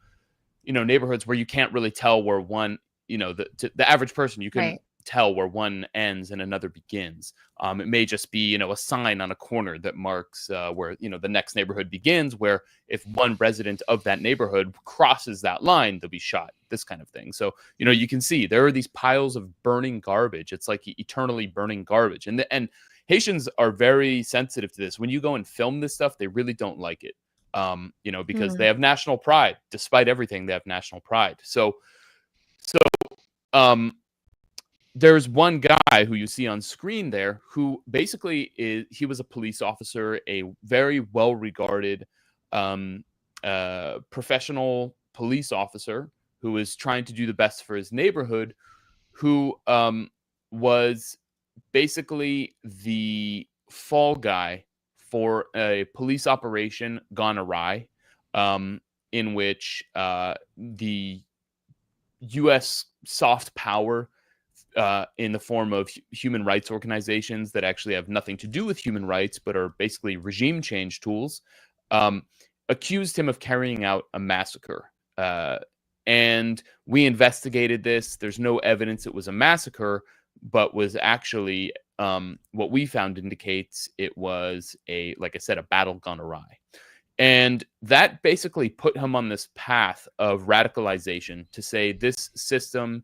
neighborhoods where you can't really tell where one, the average person, you can tell where one ends and another begins. It may just be a sign on a corner that marks where the next neighborhood begins, where if one resident of that neighborhood crosses that line, they'll be shot, this kind of thing. So you can see there are these piles of burning garbage. It's like eternally burning garbage, and Haitians are very sensitive to this. When you go and film this stuff, they really don't like it, because they have national pride. Despite everything, they have national pride. So there's one guy who you see on screen there who basically he was a police officer, a very well-regarded professional police officer who was trying to do the best for his neighborhood, who was basically the fall guy for a police operation gone awry, in which the U.S. soft power, in the form of human rights organizations that actually have nothing to do with human rights, but are basically regime change tools, accused him of carrying out a massacre. And we investigated this. There's no evidence it was a massacre, but was actually, what we found indicates it was like I said, a battle gone awry. And that basically put him on this path of radicalization, to say this system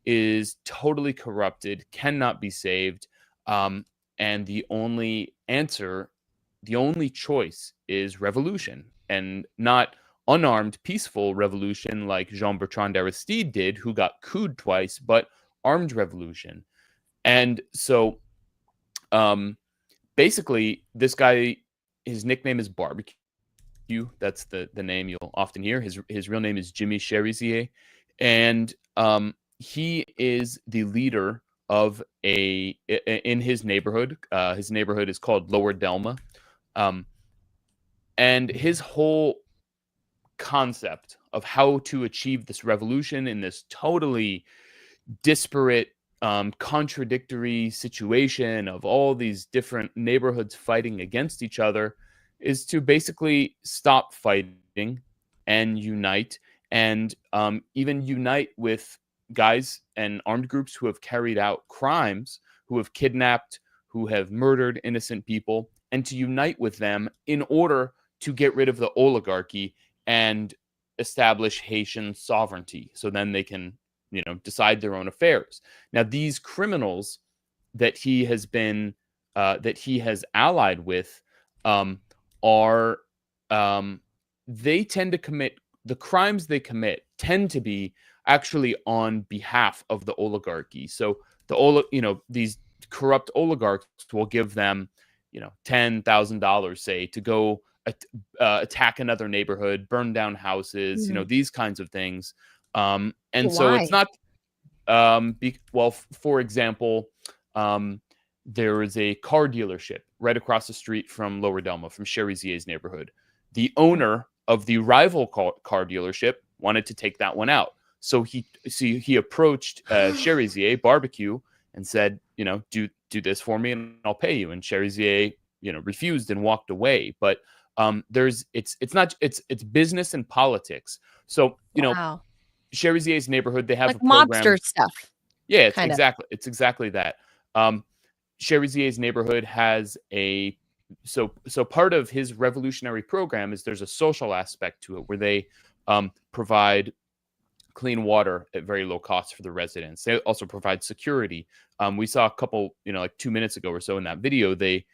is totally corrupted, cannot be saved, and the only answer, the only choice is revolution, and not unarmed, peaceful revolution like Jean-Bertrand Aristide did, who got couped twice, but armed revolution. And so basically this guy, his nickname is Barbecue. That's the name you'll often hear. His real name is Jimmy Cherizier, and he is the leader of in his neighborhood. His neighborhood is called Lower Delma, and his whole concept of how to achieve this revolution in this totally disparate, contradictory situation of all these different neighborhoods fighting against each other is to basically stop fighting and unite, and even unite with guys and armed groups who have carried out crimes, who have kidnapped, who have murdered innocent people, and to unite with them in order to get rid of the oligarchy and establish Haitian sovereignty, so then they can, decide their own affairs. Now, these criminals that he has allied with, they tend to commit, the crimes they commit tend to be actually on behalf of the oligarchy. So these corrupt oligarchs will give them, $10,000, say, to go attack another neighborhood, burn down houses, these kinds of things. And so it's Why? not, for example, there is a car dealership right across the street from Lower Delma, from Cherizier's neighborhood. The owner of the rival car dealership wanted to take that one out. So he approached Cherizier Barbecue and said, do this for me and I'll pay you. And Cherizier, refused and walked away. But it's business and politics. So, Wow. Cherizier's neighborhood, they have Like a program. mobster stuff. Yeah, kind of. it's exactly that. Cherizier's neighborhood has so part of his revolutionary program is there's a social aspect to it where they provide clean water at very low cost for the residents. They also provide security. We saw a couple, like 2 minutes ago or so in that video, they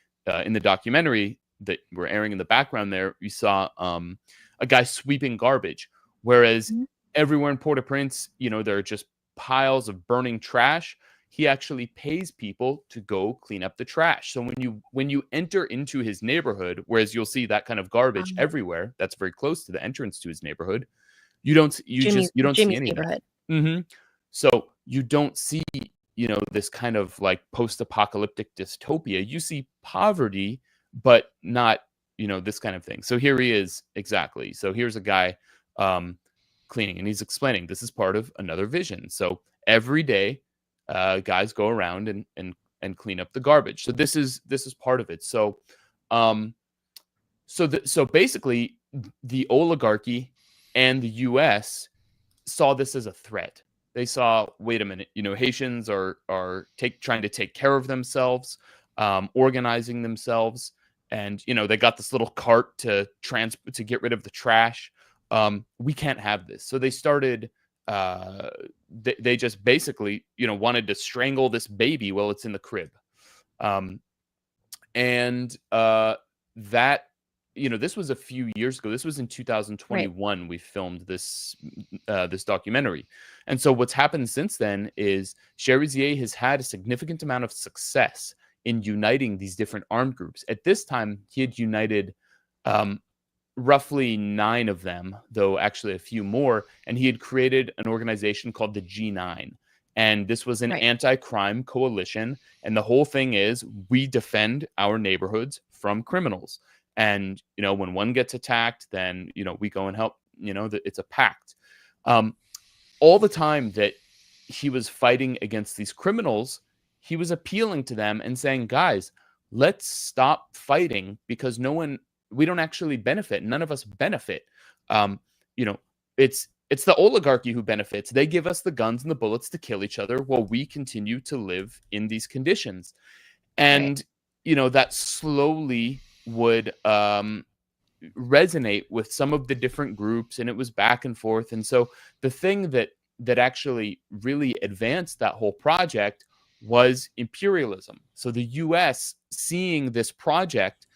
in the documentary that we're airing in the background there, we saw a guy sweeping garbage, whereas everywhere in Port-au-Prince, there are just piles of burning trash. He actually pays people to go clean up the trash. So when you enter into his neighborhood, whereas you'll see that kind of garbage everywhere, that's very close to the entrance to his neighborhood, you don't see any of that. Mm-hmm. So you don't see, this kind of like post-apocalyptic dystopia. You see poverty, but not, this kind of thing. So here he is, exactly. So here's a guy cleaning, and he's explaining this is part of another vision. So every day, guys go around and clean up the garbage. So this is part of it. So, so basically, the oligarchy and the U.S. saw this as a threat. They saw, wait a minute, Haitians are trying to take care of themselves, organizing themselves, and they got this little cart to get rid of the trash. We can't have this. So they started. They just basically, wanted to strangle this baby while it's in the crib, and that. This was a few years ago. This was in 2021. Right. We filmed this documentary. And so what's happened since then is Cherizier has had a significant amount of success in uniting these different armed groups. At this time, he had united roughly 9 of them, though actually a few more. And he had created an organization called the G9. And this was an anti-crime coalition. And the whole thing is we defend our neighborhoods from criminals. And, when one gets attacked, then, we go and help, it's a pact. All the time that he was fighting against these criminals, he was appealing to them and saying, guys, let's stop fighting because we don't actually benefit. None of us benefit. It's the oligarchy who benefits. They give us the guns and the bullets to kill each other while we continue to live in these conditions. And, that slowly would resonate with some of the different groups, and it was back and forth. And so the thing that actually really advanced that whole project was imperialism. So the US, seeing this project,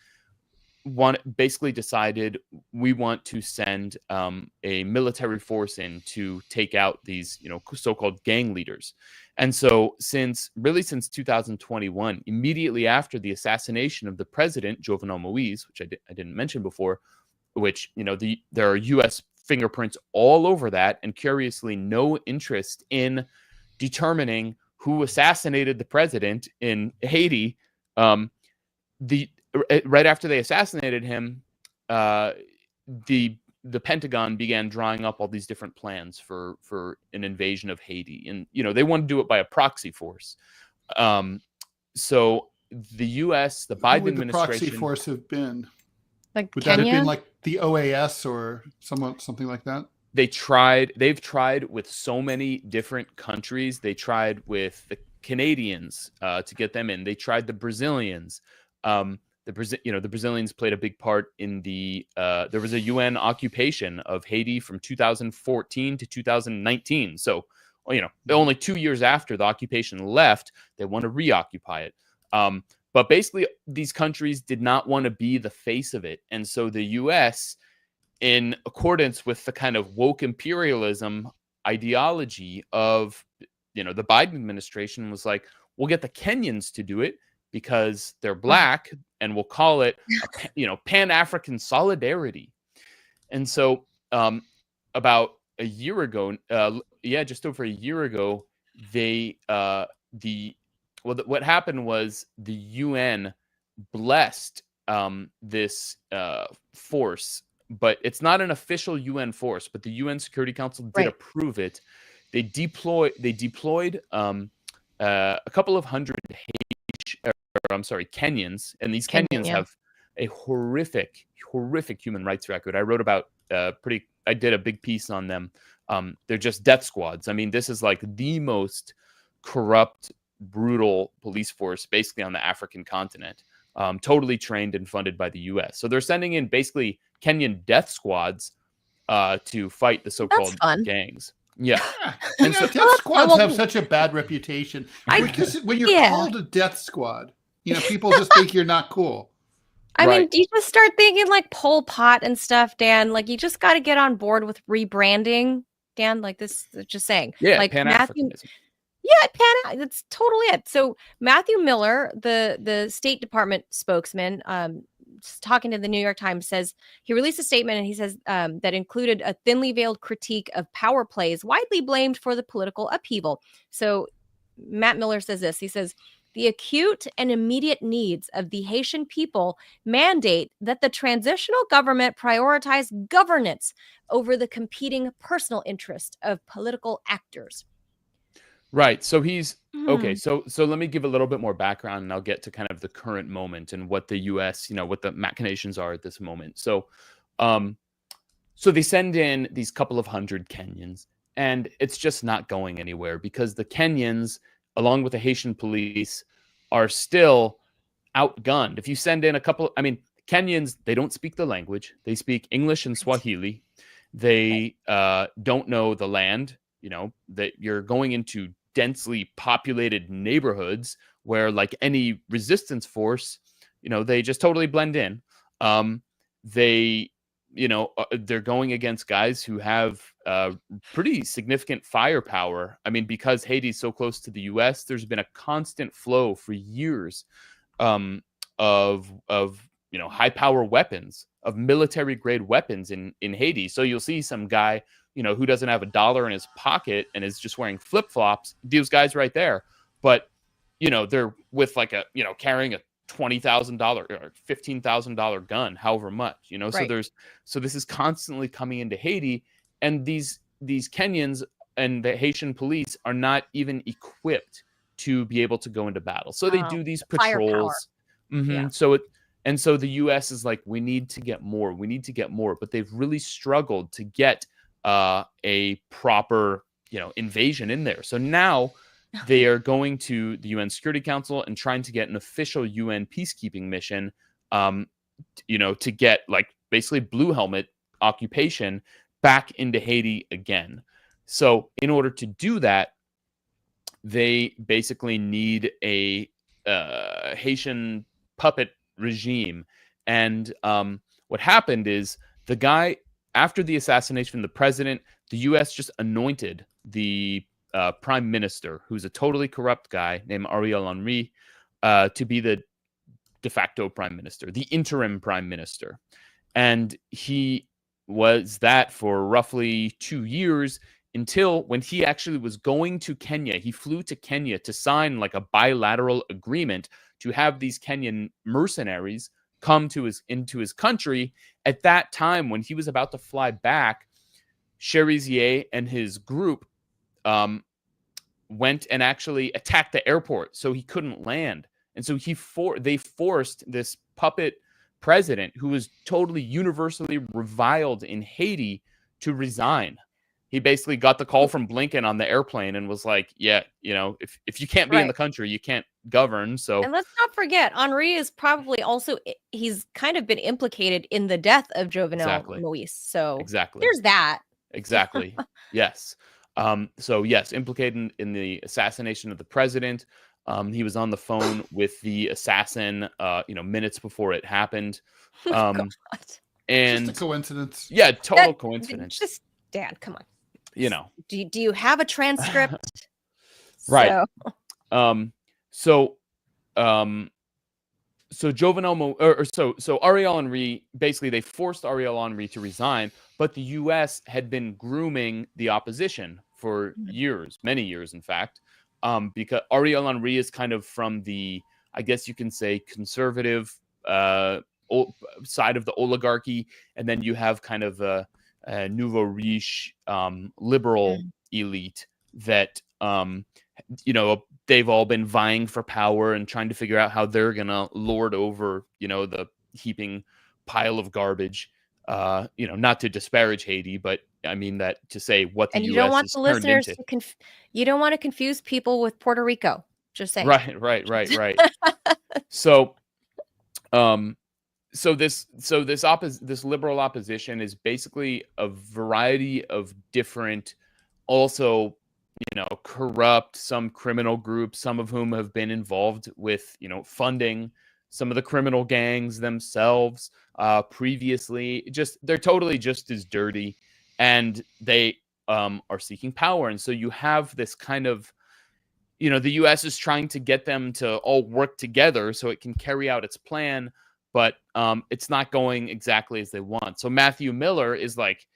basically decided we want to send a military force in to take out these so-called gang leaders. And so since 2021, immediately after the assassination of the president, Jovenel Moise, which I didn't mention before, which, there are U.S. fingerprints all over that, and curiously, no interest in determining who assassinated the president in Haiti. Right after they assassinated him, the Pentagon began drawing up all these different plans for an invasion of Haiti. And, they want to do it by a proxy force. So the U.S., the Biden administration... Who would the proxy force have been? Like would Kenya? that have been like the OAS or something like that? They've tried with so many different countries. They tried with the Canadians to get them in. They tried the Brazilians. The Brazilians played a big part in there was a UN occupation of Haiti from 2014 to 2019. So, only 2 years after the occupation left, they want to reoccupy it. But basically, these countries did not want to be the face of it. And so the US, in accordance with the kind of woke imperialism ideology of, the Biden administration, was like, we'll get the Kenyans to do it because they're black, and we'll call it, Pan-African solidarity. And so about a year ago, just over a year ago, what happened was the UN blessed this force, but it's not an official UN force, but the UN Security Council did Right. approve it. They deployed a couple of hundred Kenyans, and these Kenyans yeah. have a horrific human rights record. I wrote about I did a big piece on them. They're just death squads. I mean, this is like the most corrupt, brutal police force basically on the African continent, totally trained and funded by the US. So they're sending in basically Kenyan death squads to fight the so-called gangs. Yeah. And so death squads have such a bad reputation. Because when you're called a death squad, people just think you're not cool. I mean, you just start thinking like Pol Pot and stuff, Dan. Like, you just got to get on board with rebranding, Dan. Like, this, just saying. Yeah, like Pan-Africanism. That's totally it. So Matthew Miller, the State Department spokesman, talking to the New York Times, says he released a statement, and he says that included a thinly veiled critique of power plays widely blamed for the political upheaval. So Matt Miller says this. He says, the acute and immediate needs of the Haitian people mandate that the transitional government prioritize governance over the competing personal interest of political actors. Right. So he's okay. So let me give a little bit more background, and I'll get to kind of the current moment and what the U.S., what the machinations are at this moment. So they send in these couple of hundred Kenyans, and it's just not going anywhere because the Kenyans, along with the Haitian police, are still outgunned. If you send in Kenyans, they don't speak the language. They speak English and Swahili. They don't know the land. That you're going into densely populated neighborhoods where, like any resistance force, they just totally blend in. They're going against guys who have pretty significant firepower. I mean, because Haiti's so close to the U.S., there's been a constant flow for years of high power weapons, of military grade weapons in Haiti. So you'll see some guy who doesn't have $1 in his pocket and is just wearing flip flops. These guys right there, but they're with carrying a $20,000 or $15,000 gun, however much, Right. So this is constantly coming into Haiti, and these Kenyans and the Haitian police are not even equipped to be able to go into battle. So they do these patrols. Yeah. So the US is like, we need to get more, but they've really struggled to get a proper, invasion in there. So now they are going to the UN Security Council and trying to get an official UN peacekeeping mission, to get basically blue helmet occupation back into Haiti again. So in order to do that, they basically need a Haitian puppet regime. And what happened is the guy, after the assassination of the president, the U.S. just anointed the prime minister, who's a totally corrupt guy named Ariel Henry, to be the de facto prime minister, the interim prime minister. And he was that for roughly 2 years, until when he actually was going to Kenya. He flew to Kenya to sign a bilateral agreement to have these Kenyan mercenaries come into his country. At that time, when he was about to fly back, Cherizier and his group went and actually attacked the airport, so he couldn't land. And so they forced this puppet president, who was totally universally reviled in Haiti, to resign. He basically got the call from Blinken on the airplane and was like, yeah, if you can't be in the country, you can't govern. So, and let's not forget, Henri is probably also, he's kind of been implicated in the death of Jovenel Moise. So exactly, there's that. Exactly. Yes. So yes, implicated in the assassination of the president. He was on the phone with the assassin, minutes before it happened. And just a coincidence. Yeah, total coincidence. Just, Dad, come on. Do you have a transcript? Right. so Jovenel so Ariel Henry, basically they forced Ariel Henry to resign, but the U.S. had been grooming the opposition for years, many years, in fact, because Ariel Henry is kind of from the, I guess you can say, conservative side of the oligarchy, and then you have kind of a nouveau riche liberal elite that they've all been vying for power and trying to figure out how they're gonna lord over the heaping pile of garbage. Not to disparage Haiti, but I mean that to say what the And you U.S. don't want has the turned listeners into. to you don't want to confuse people with Puerto Rico. Just saying. Right. So, this liberal opposition is basically a variety of different, also, corrupt, some criminal groups, some of whom have been involved with, funding some of the criminal gangs themselves previously. They're totally just as dirty, and they are seeking power. And so you have this kind of, the U.S. is trying to get them to all work together so it can carry out its plan, but it's not going exactly as they want. So Matthew Miller is like,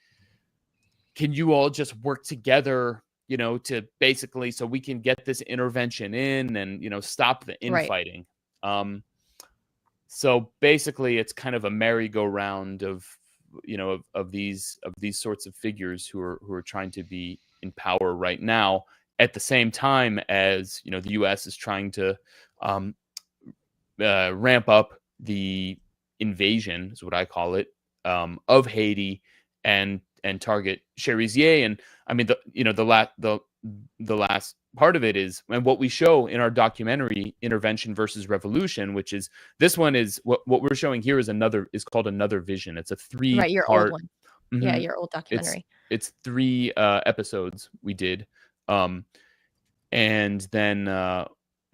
can you all just work together, to basically, so we can get this intervention in and, stop the infighting. Right. So basically it's kind of a merry-go-round of these sorts of figures who are trying to be in power right now, at the same time as the U.S. is trying to ramp up the invasion, is what I call it, of Haiti, and target Cherizier. And I mean, the last part of it is, and what we show in our documentary, Intervention versus Revolution, which is, this one is what we're showing here is called Another Vision. It's a 3-part, right, your old one. Mm-hmm. Yeah, your old documentary. It's 3 episodes we did. And then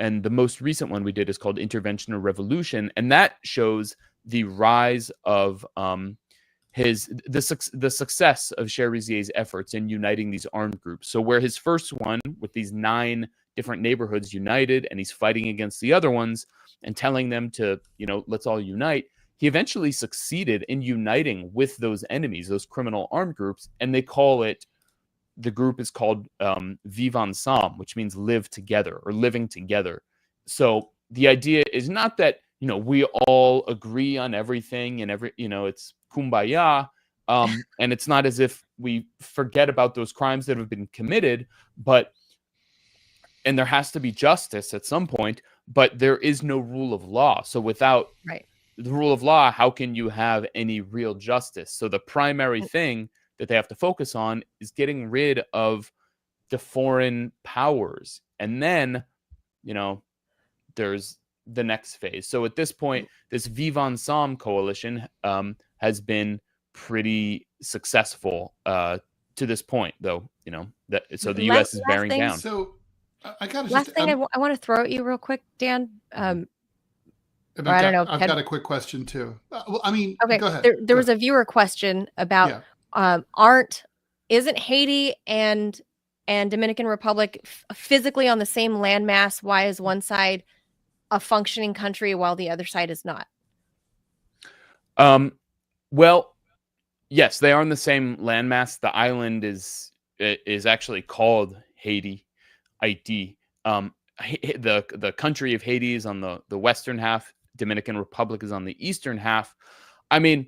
and the most recent one we did is called Intervention or Revolution, and that shows the rise of the success of Cherizier's efforts in uniting these armed groups. So where his first one, with these 9 different neighborhoods united, and he's fighting against the other ones and telling them to, let's all unite, he eventually succeeded in uniting with those enemies, those criminal armed groups, and the group is called Vivre Ensemble, which means live together or living together. So the idea is not that, we all agree on everything and it's kumbaya. And it's not as if we forget about those crimes that have been committed, and there has to be justice at some point, but there is no rule of law. So without the rule of law, how can you have any real justice? So the primary thing that they have to focus on is getting rid of the foreign powers. And then, there's the next phase. So at this point, this Vivre Ensemble coalition has been pretty successful to this point, though, so the U.S. is bearing down. So I got last thing I want to throw at you real quick, Dan. I don't know. I've got a quick question too. Well, I mean, okay, go ahead. There was a viewer question about isn't Haiti and Dominican Republic physically on the same landmass? Why is one side a functioning country while the other side is not? Well, yes, they are on the same landmass. The island is actually called Haiti. The country of Haiti is on the western half. Dominican Republic is on the eastern half. I mean,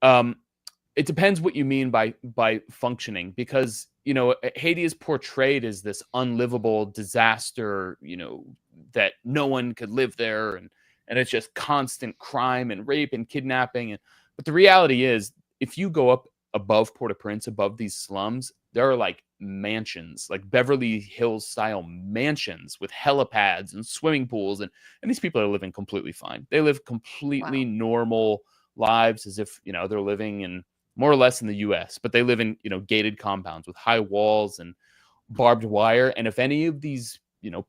it depends what you mean by functioning, because Haiti is portrayed as this unlivable disaster, that no one could live there, and it's just constant crime and rape and kidnapping. But the reality is, if you go up above Port-au-Prince, above these slums, there are like mansions, like Beverly Hills style mansions with helipads and swimming pools, and these people are living completely fine. They live completely normal lives, as if they're living in more or less in the US, but they live in gated compounds with high walls and barbed wire. And if any of these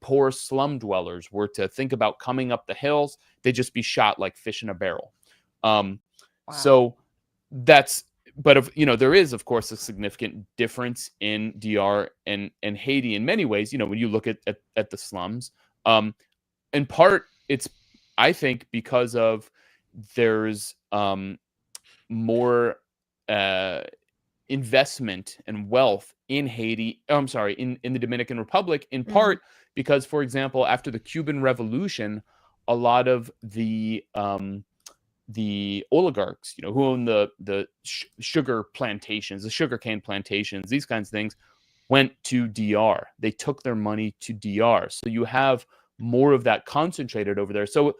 poor slum dwellers were to think about coming up the hills, they'd just be shot like fish in a barrel. So that's, but there is, of course, a significant difference in DR and Haiti in many ways. When you look at the slums, in part, it's I think because of there's more investment and wealth in Haiti. I'm sorry, in the Dominican Republic, in part because, for example, after the Cuban Revolution, a lot of the oligarchs, who own the sugar plantations, the sugarcane plantations, these kinds of things, went to DR. They took their money to DR. So you have more of that concentrated over there. So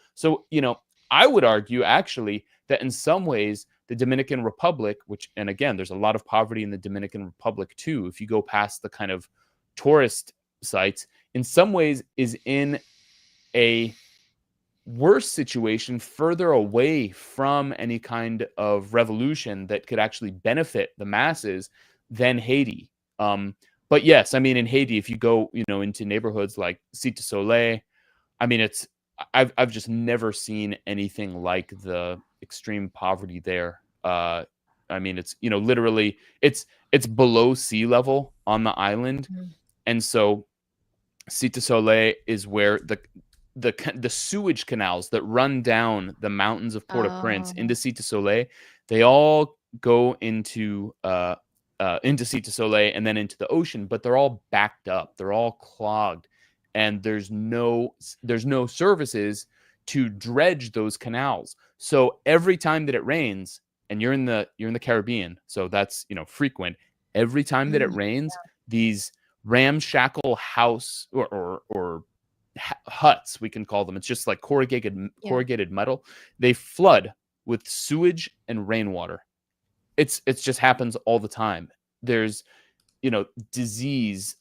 I would argue actually that in some ways the Dominican Republic, and again, there's a lot of poverty in the Dominican Republic too, if you go past the kind of tourist sites, in some ways is in a worse situation further away from any kind of revolution that could actually benefit the masses than Haiti. But yes, I mean, in Haiti, if you go, into neighborhoods like Cité Soleil, I mean, I've just never seen anything like the extreme poverty there. I mean, it's, literally it's below sea level on the island. And so Cité Soleil is where the sewage canals that run down the mountains of Port-au-Prince into Cité Soleil, they all go into Cité Soleil and then into the ocean, but they're all backed up, they're all clogged, and there's no services to dredge those canals. So every time that it rains, and you're in the Caribbean, so that's frequent. Every time that it rains, these ramshackle house or huts, we can call them. It's just like corrugated metal. They flood with sewage and rainwater. It's just happens all the time. There's disease,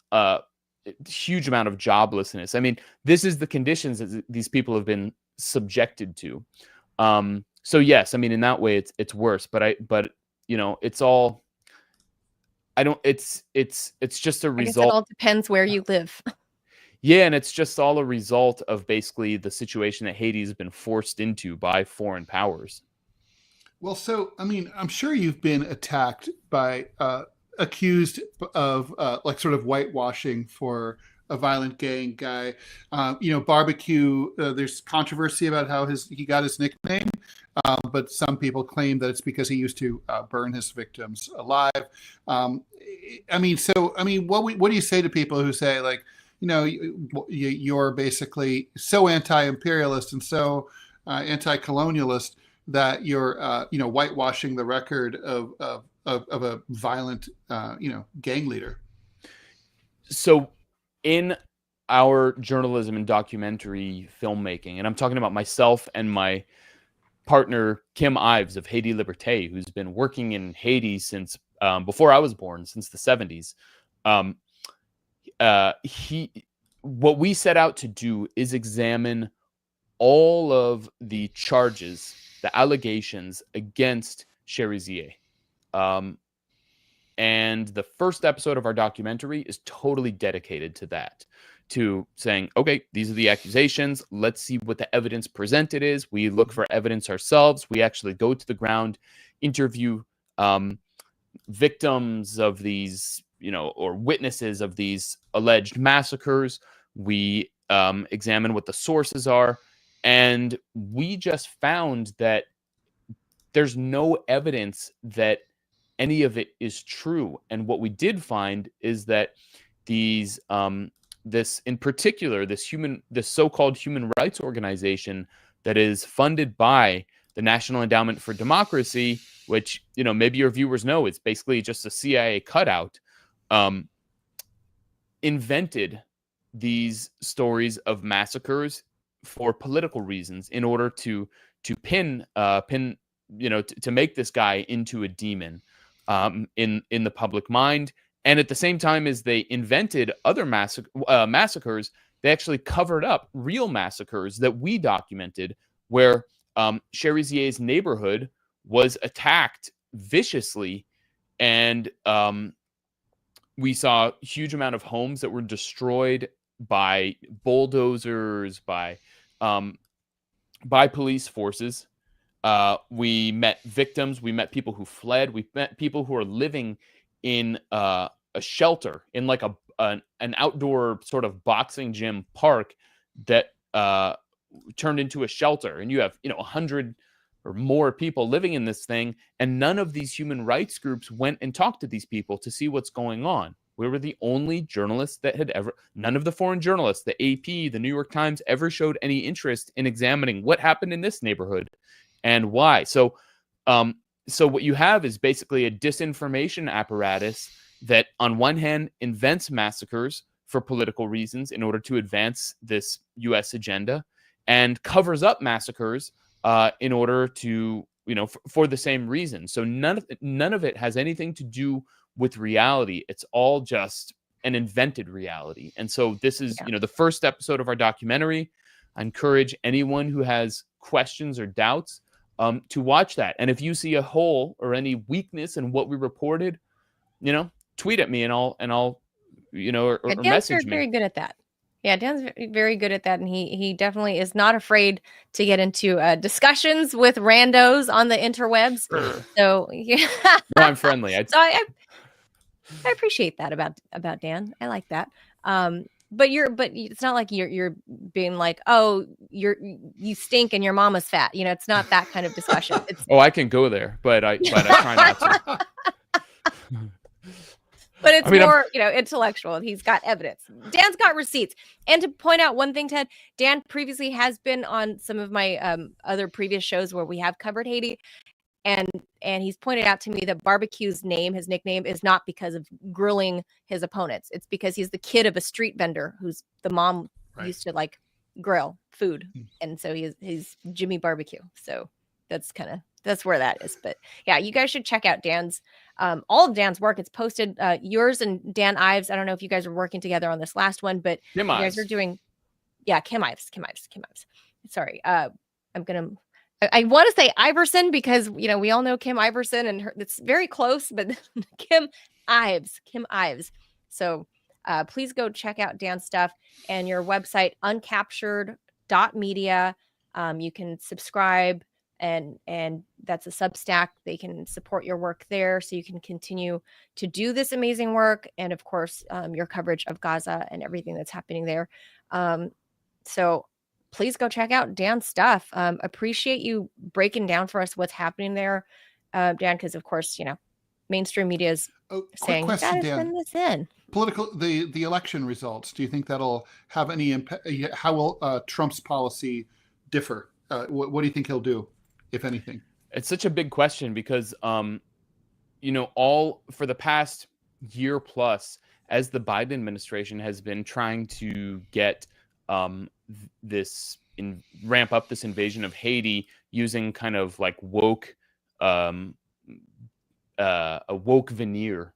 huge amount of joblessness. I mean, this is the conditions that these people have been subjected to. So yes, I mean, in that way it's worse, but it's all, it's just a result. I guess it all depends where you live. Yeah, and it's just all a result of basically the situation that Haiti has been forced into by foreign powers. Well, so, I mean, I'm sure you've been attacked by, accused of like sort of whitewashing for a violent gang guy. Barbecue, there's controversy about how he got his nickname, but some people claim that it's because he used to burn his victims alive. What do you say to people who say, like, you're basically so anti-imperialist and so anti-colonialist that you're whitewashing the record of a violent gang leader? So in our journalism and documentary filmmaking, and I'm talking about myself and my partner Kim Ives of Haiti Liberté, who's been working in Haiti since before I was born, since the 70s. What we set out to do is examine all of the charges, the allegations against Cherizier. And the first episode of our documentary is totally dedicated to that, to saying, okay, these are the accusations. Let's see what the evidence presented is. We look for evidence ourselves. We actually go to the ground, interview victims of these, or witnesses of these alleged massacres. We examine what the sources are. And we just found that there's no evidence that any of it is true. And what we did find is that these, this in particular, this so-called human rights organization that is funded by the National Endowment for Democracy, which, maybe your viewers know, it's basically just a CIA cutout, invented these stories of massacres for political reasons in order to pin to make this guy into a demon in the public mind. And at the same time as they invented other massacres, they actually covered up real massacres that we documented, where Cherizier's neighborhood was attacked viciously, and we saw a huge amount of homes that were destroyed by bulldozers, by police forces. We met victims. We met people who fled. We met people who are living in a shelter, in like an outdoor sort of boxing gym park that turned into a shelter, and you have 100 or more people living in this thing, and none of these human rights groups went and talked to these people to see what's going on. We were the only journalists that had ever, none of the foreign journalists, the AP, the New York Times, ever showed any interest in examining what happened in this neighborhood and why. So what you have is basically a disinformation apparatus that on one hand invents massacres for political reasons in order to advance this U.S. agenda, and covers up massacres in order to, for the same reason. So none of it has anything to do with reality. It's all just an invented reality. And so this is, the first episode of our documentary. I encourage anyone who has questions or doubts to watch that. And if you see a hole or any weakness in what we reported, tweet at me and I'll or Dan's message me. Very good at that. Yeah, Dan's very good at that, and he definitely is not afraid to get into discussions with randos on the interwebs. So yeah, No, I'm friendly. So I appreciate that about Dan. I like that. But it's not like you're being like, oh, you stink and your mama's fat. It's not that kind of discussion. It's I can go there, but I try not to. But it's more, intellectual, and he's got evidence. Dan's got receipts. And to point out one thing, Ted, Dan previously has been on some of my other previous shows where we have covered Haiti. And he's pointed out to me that Barbecue's his nickname, is not because of grilling his opponents. It's because he's the kid of a street vendor who's the mom used to grill food. And so he's Jimmy Barbecue. So that's where that is. But yeah, you guys should check out Dan's, all of Dan's work. It's posted, yours and Dan Ives. I don't know if you guys are working together on this last one, but Kim you Ives. guys are doing, Kim Ives. Sorry. I want to say Iverson because, we all know Kim Iverson and it's very close, but Kim Ives. So please go check out Dan's stuff and your website, uncaptured.media. You can subscribe. And that's a Substack. They can support your work there so you can continue to do this amazing work. And of course, your coverage of Gaza and everything that's happening there. So please go check out Dan's stuff. Appreciate you breaking down for us what's happening there, Dan, because of course, mainstream media is saying, quick question, Dan. send this in. The election results, do you think that'll have any impact? How will Trump's policy differ? What do you think he'll do, if anything? It's such a big question because, all for the past year plus, as the Biden administration has been trying to get ramp up this invasion of Haiti using kind of like woke, a woke veneer.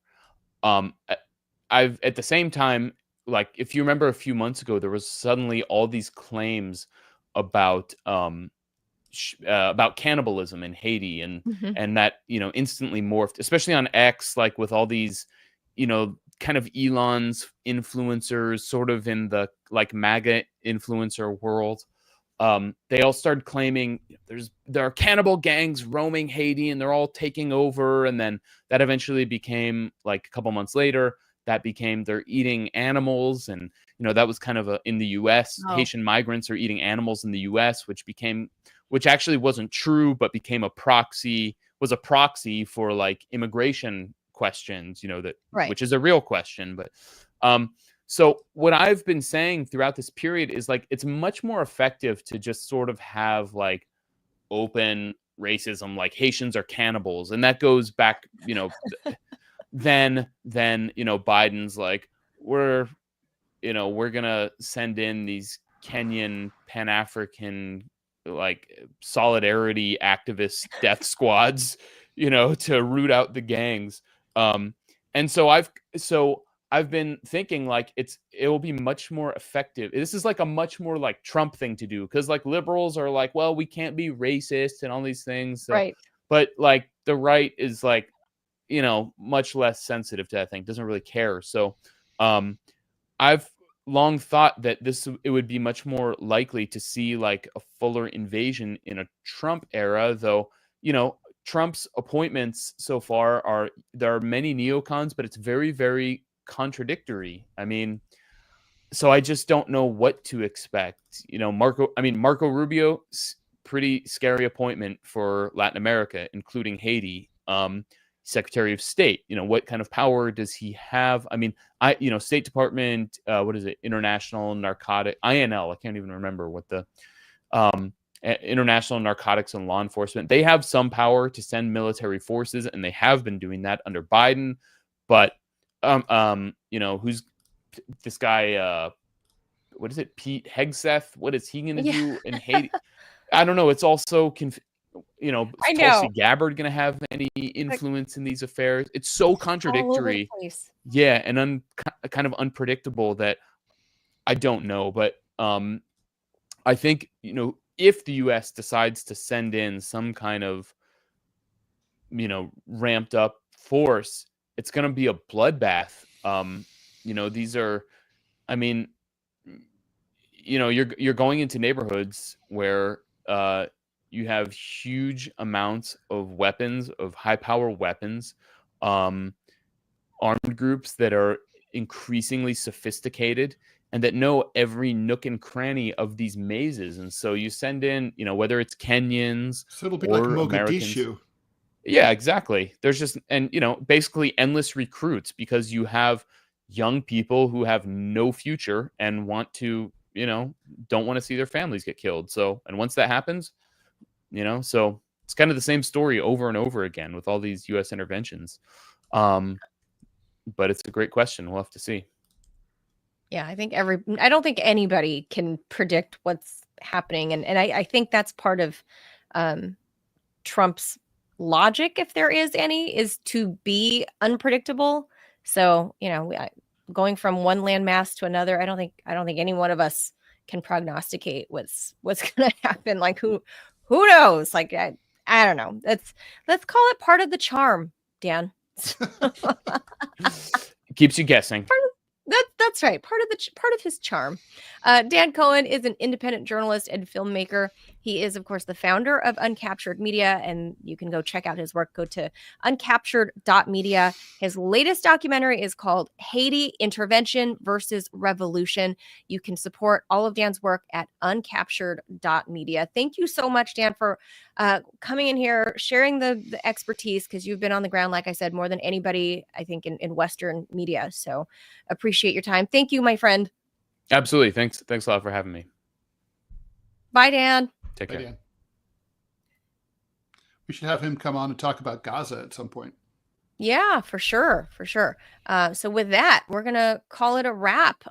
I've at the same time, like if you remember a few months ago, there was suddenly all these claims about cannibalism in Haiti and that instantly morphed, especially on X, like with all these kind of Elon's influencers sort of in the like MAGA influencer world. They all started claiming there are cannibal gangs roaming Haiti and they're all taking over, and then that eventually became, like a couple months later, that became they're eating animals, and that was kind of in the U.S. Haitian migrants are eating animals in the U.S., which actually wasn't true, but became a proxy for like immigration questions, which is a real question. But so what I've been saying throughout this period is like it's much more effective to just sort of have like open racism, like Haitians are cannibals, and that goes back, then Biden's like we're gonna send in these Kenyan Pan-African like solidarity activist death squads, to root out the gangs. And so I've been thinking like it will be much more effective. This is like a much more like Trump thing to do, because like liberals are like, well, we can't be racist and all these things. So, right. But like the right is like, much less sensitive to that thing, doesn't really care. So I've long thought that it would be much more likely to see like a fuller invasion in a Trump era, though, Trump's appointments so far there are many neocons, but it's very, very contradictory. I mean, so I just don't know what to expect. Marco Rubio, pretty scary appointment for Latin America, including Haiti. Secretary of State, what kind of power does he have? I mean, State Department, what is it? International Narcotic, INL. I can't even remember what the International Narcotics and Law Enforcement. They have some power to send military forces, and they have been doing that under Biden. But who's this guy? What is it? Pete Hegseth? What is he going to do in Haiti? I don't know. It's also is Tulsi Gabbard going to have any influence in these affairs? It's so contradictory. Yeah, and kind of unpredictable that I don't know. But I think, if the U.S. decides to send in some kind of, ramped up force, it's going to be a bloodbath. These are, you're going into neighborhoods where you have huge amounts of weapons, of high power weapons, armed groups that are increasingly sophisticated and that know every nook and cranny of these mazes. And so you send in, whether it's Kenyans, so it'll be or like Americans. Mogadishu. Yeah, exactly. There's just, and basically endless recruits, because you have young people who have no future and want to, don't want to see their families get killed. So, and once that happens, so it's kind of the same story over and over again with all these U.S. interventions. But it's a great question. We'll have to see. Yeah, I don't think anybody can predict what's happening. And I think that's part of Trump's logic, if there is any, is to be unpredictable. So, going from one landmass to another, I don't think any one of us can prognosticate what's going to happen. Like who knows? Like, I don't know. Let's call it part of the charm, Dan. Keeps you guessing. That's right. Part of his charm. Dan Cohen is an independent journalist and filmmaker. He is, of course, the founder of Uncaptured Media, and you can go check out his work. Go to uncaptured.media. His latest documentary is called Haiti: Intervention versus Revolution. You can support all of Dan's work at uncaptured.media. Thank you so much, Dan, for coming in here, sharing the expertise, because you've been on the ground, like I said, more than anybody, I think, in Western media. So appreciate your time. Thank you, my friend. Absolutely. Thanks a lot for having me. Bye, Dan. Take care. Dan. We should have him come on and talk about Gaza at some point. Yeah, for sure. So with that, we're going to call it a wrap.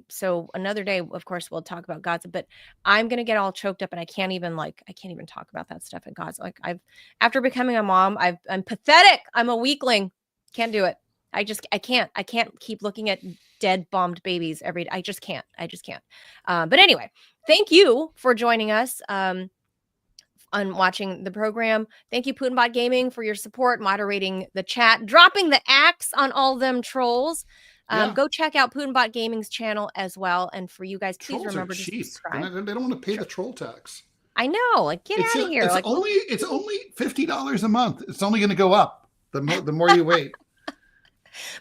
So another day, of course, we'll talk about Gaza, but I'm going to get all choked up and I can't even talk about that stuff in Gaza. Like after becoming a mom, I'm pathetic. I'm a weakling. Can't do it. I can't keep looking at dead bombed babies every day. I just can't. But anyway, thank you for joining us on watching the program. Thank you, Putinbot Gaming, for your support, moderating the chat, dropping the axe on all them trolls. Go check out Putinbot Gaming's channel as well. And for you guys, please remember to subscribe. They don't want to pay the troll tax. I know. Like, get out of here. It's only $50 a month. It's only going to go up the more you wait.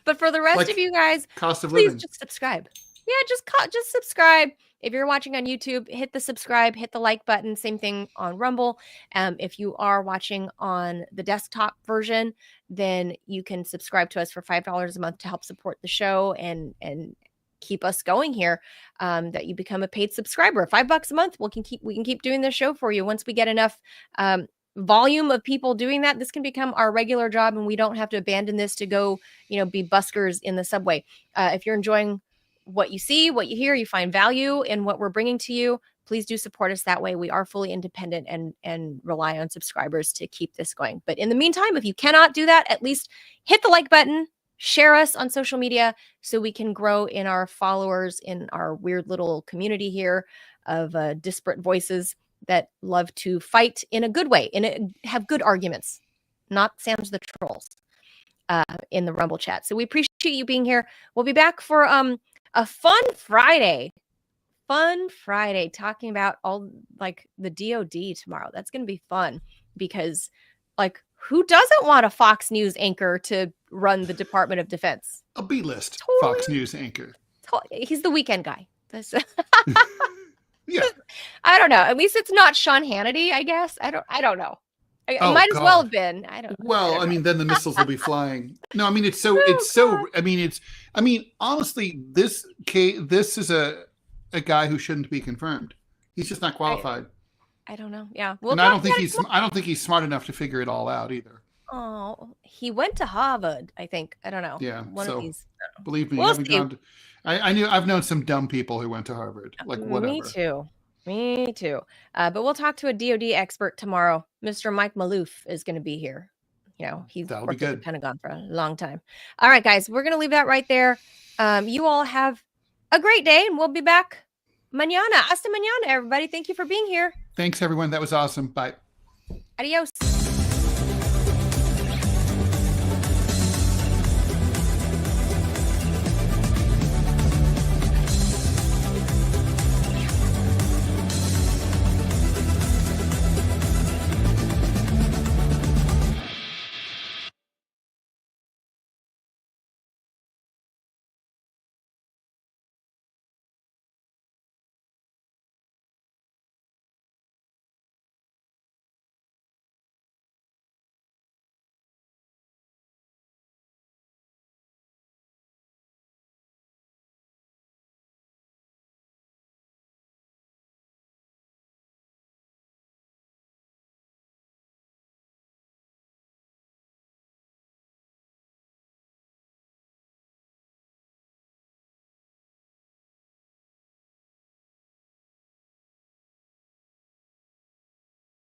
But for the rest of you guys, cost of please living. just subscribe. Yeah, just subscribe. If you're watching on YouTube, hit the subscribe, hit the like button. Same thing on Rumble. If you are watching on the desktop version, then you can subscribe to us for $5 a month to help support the show and keep us going here. That you become a paid subscriber. $5 a month, we can keep doing this show for you. Once we get enough volume of people doing that, this can become our regular job, and we don't have to abandon this to go, be buskers in the subway. If you're enjoying what you see, what you hear, you find value in what we're bringing to you, please do support us that way. We are fully independent and rely on subscribers to keep this going. But in the meantime, if you cannot do that, at least hit the like button, share us on social media so we can grow in our followers, in our weird little community here of disparate voices that love to fight in a good way and have good arguments, not Sam's the trolls in the Rumble chat. So we appreciate you being here. We'll be back for a fun Friday, talking about all like the DOD tomorrow. That's going to be fun because who doesn't want a Fox News anchor to run the Department of Defense? A B-list Totally. Fox News anchor. He's the weekend guy. This, Yeah. I don't know. At least it's not Sean Hannity, I guess. I don't know. It Oh, might as well God. have been. I don't. Well, I mean, then the missiles will be flying. No, I mean, I mean, honestly, this is a guy who shouldn't be confirmed. He's just not qualified. I don't know. Yeah. Well, And I don't think he's smart enough to figure it all out either. Oh, he went to Harvard, I think. I don't know. Yeah. One So of these. believe me, We'll having see. gone to, I've known some dumb people who went to Harvard. Like whatever. Me too. Me too. But we'll talk to a DoD expert tomorrow. Mr. Mike Maloof is going to be here. You know, he's That'll be worked at the good. Pentagon for a long time. All right, guys, we're going to leave that right there. You all have a great day, and we'll be back mañana. Hasta mañana, everybody. Thank you for being here. Thanks, everyone. That was awesome. Bye. Adios.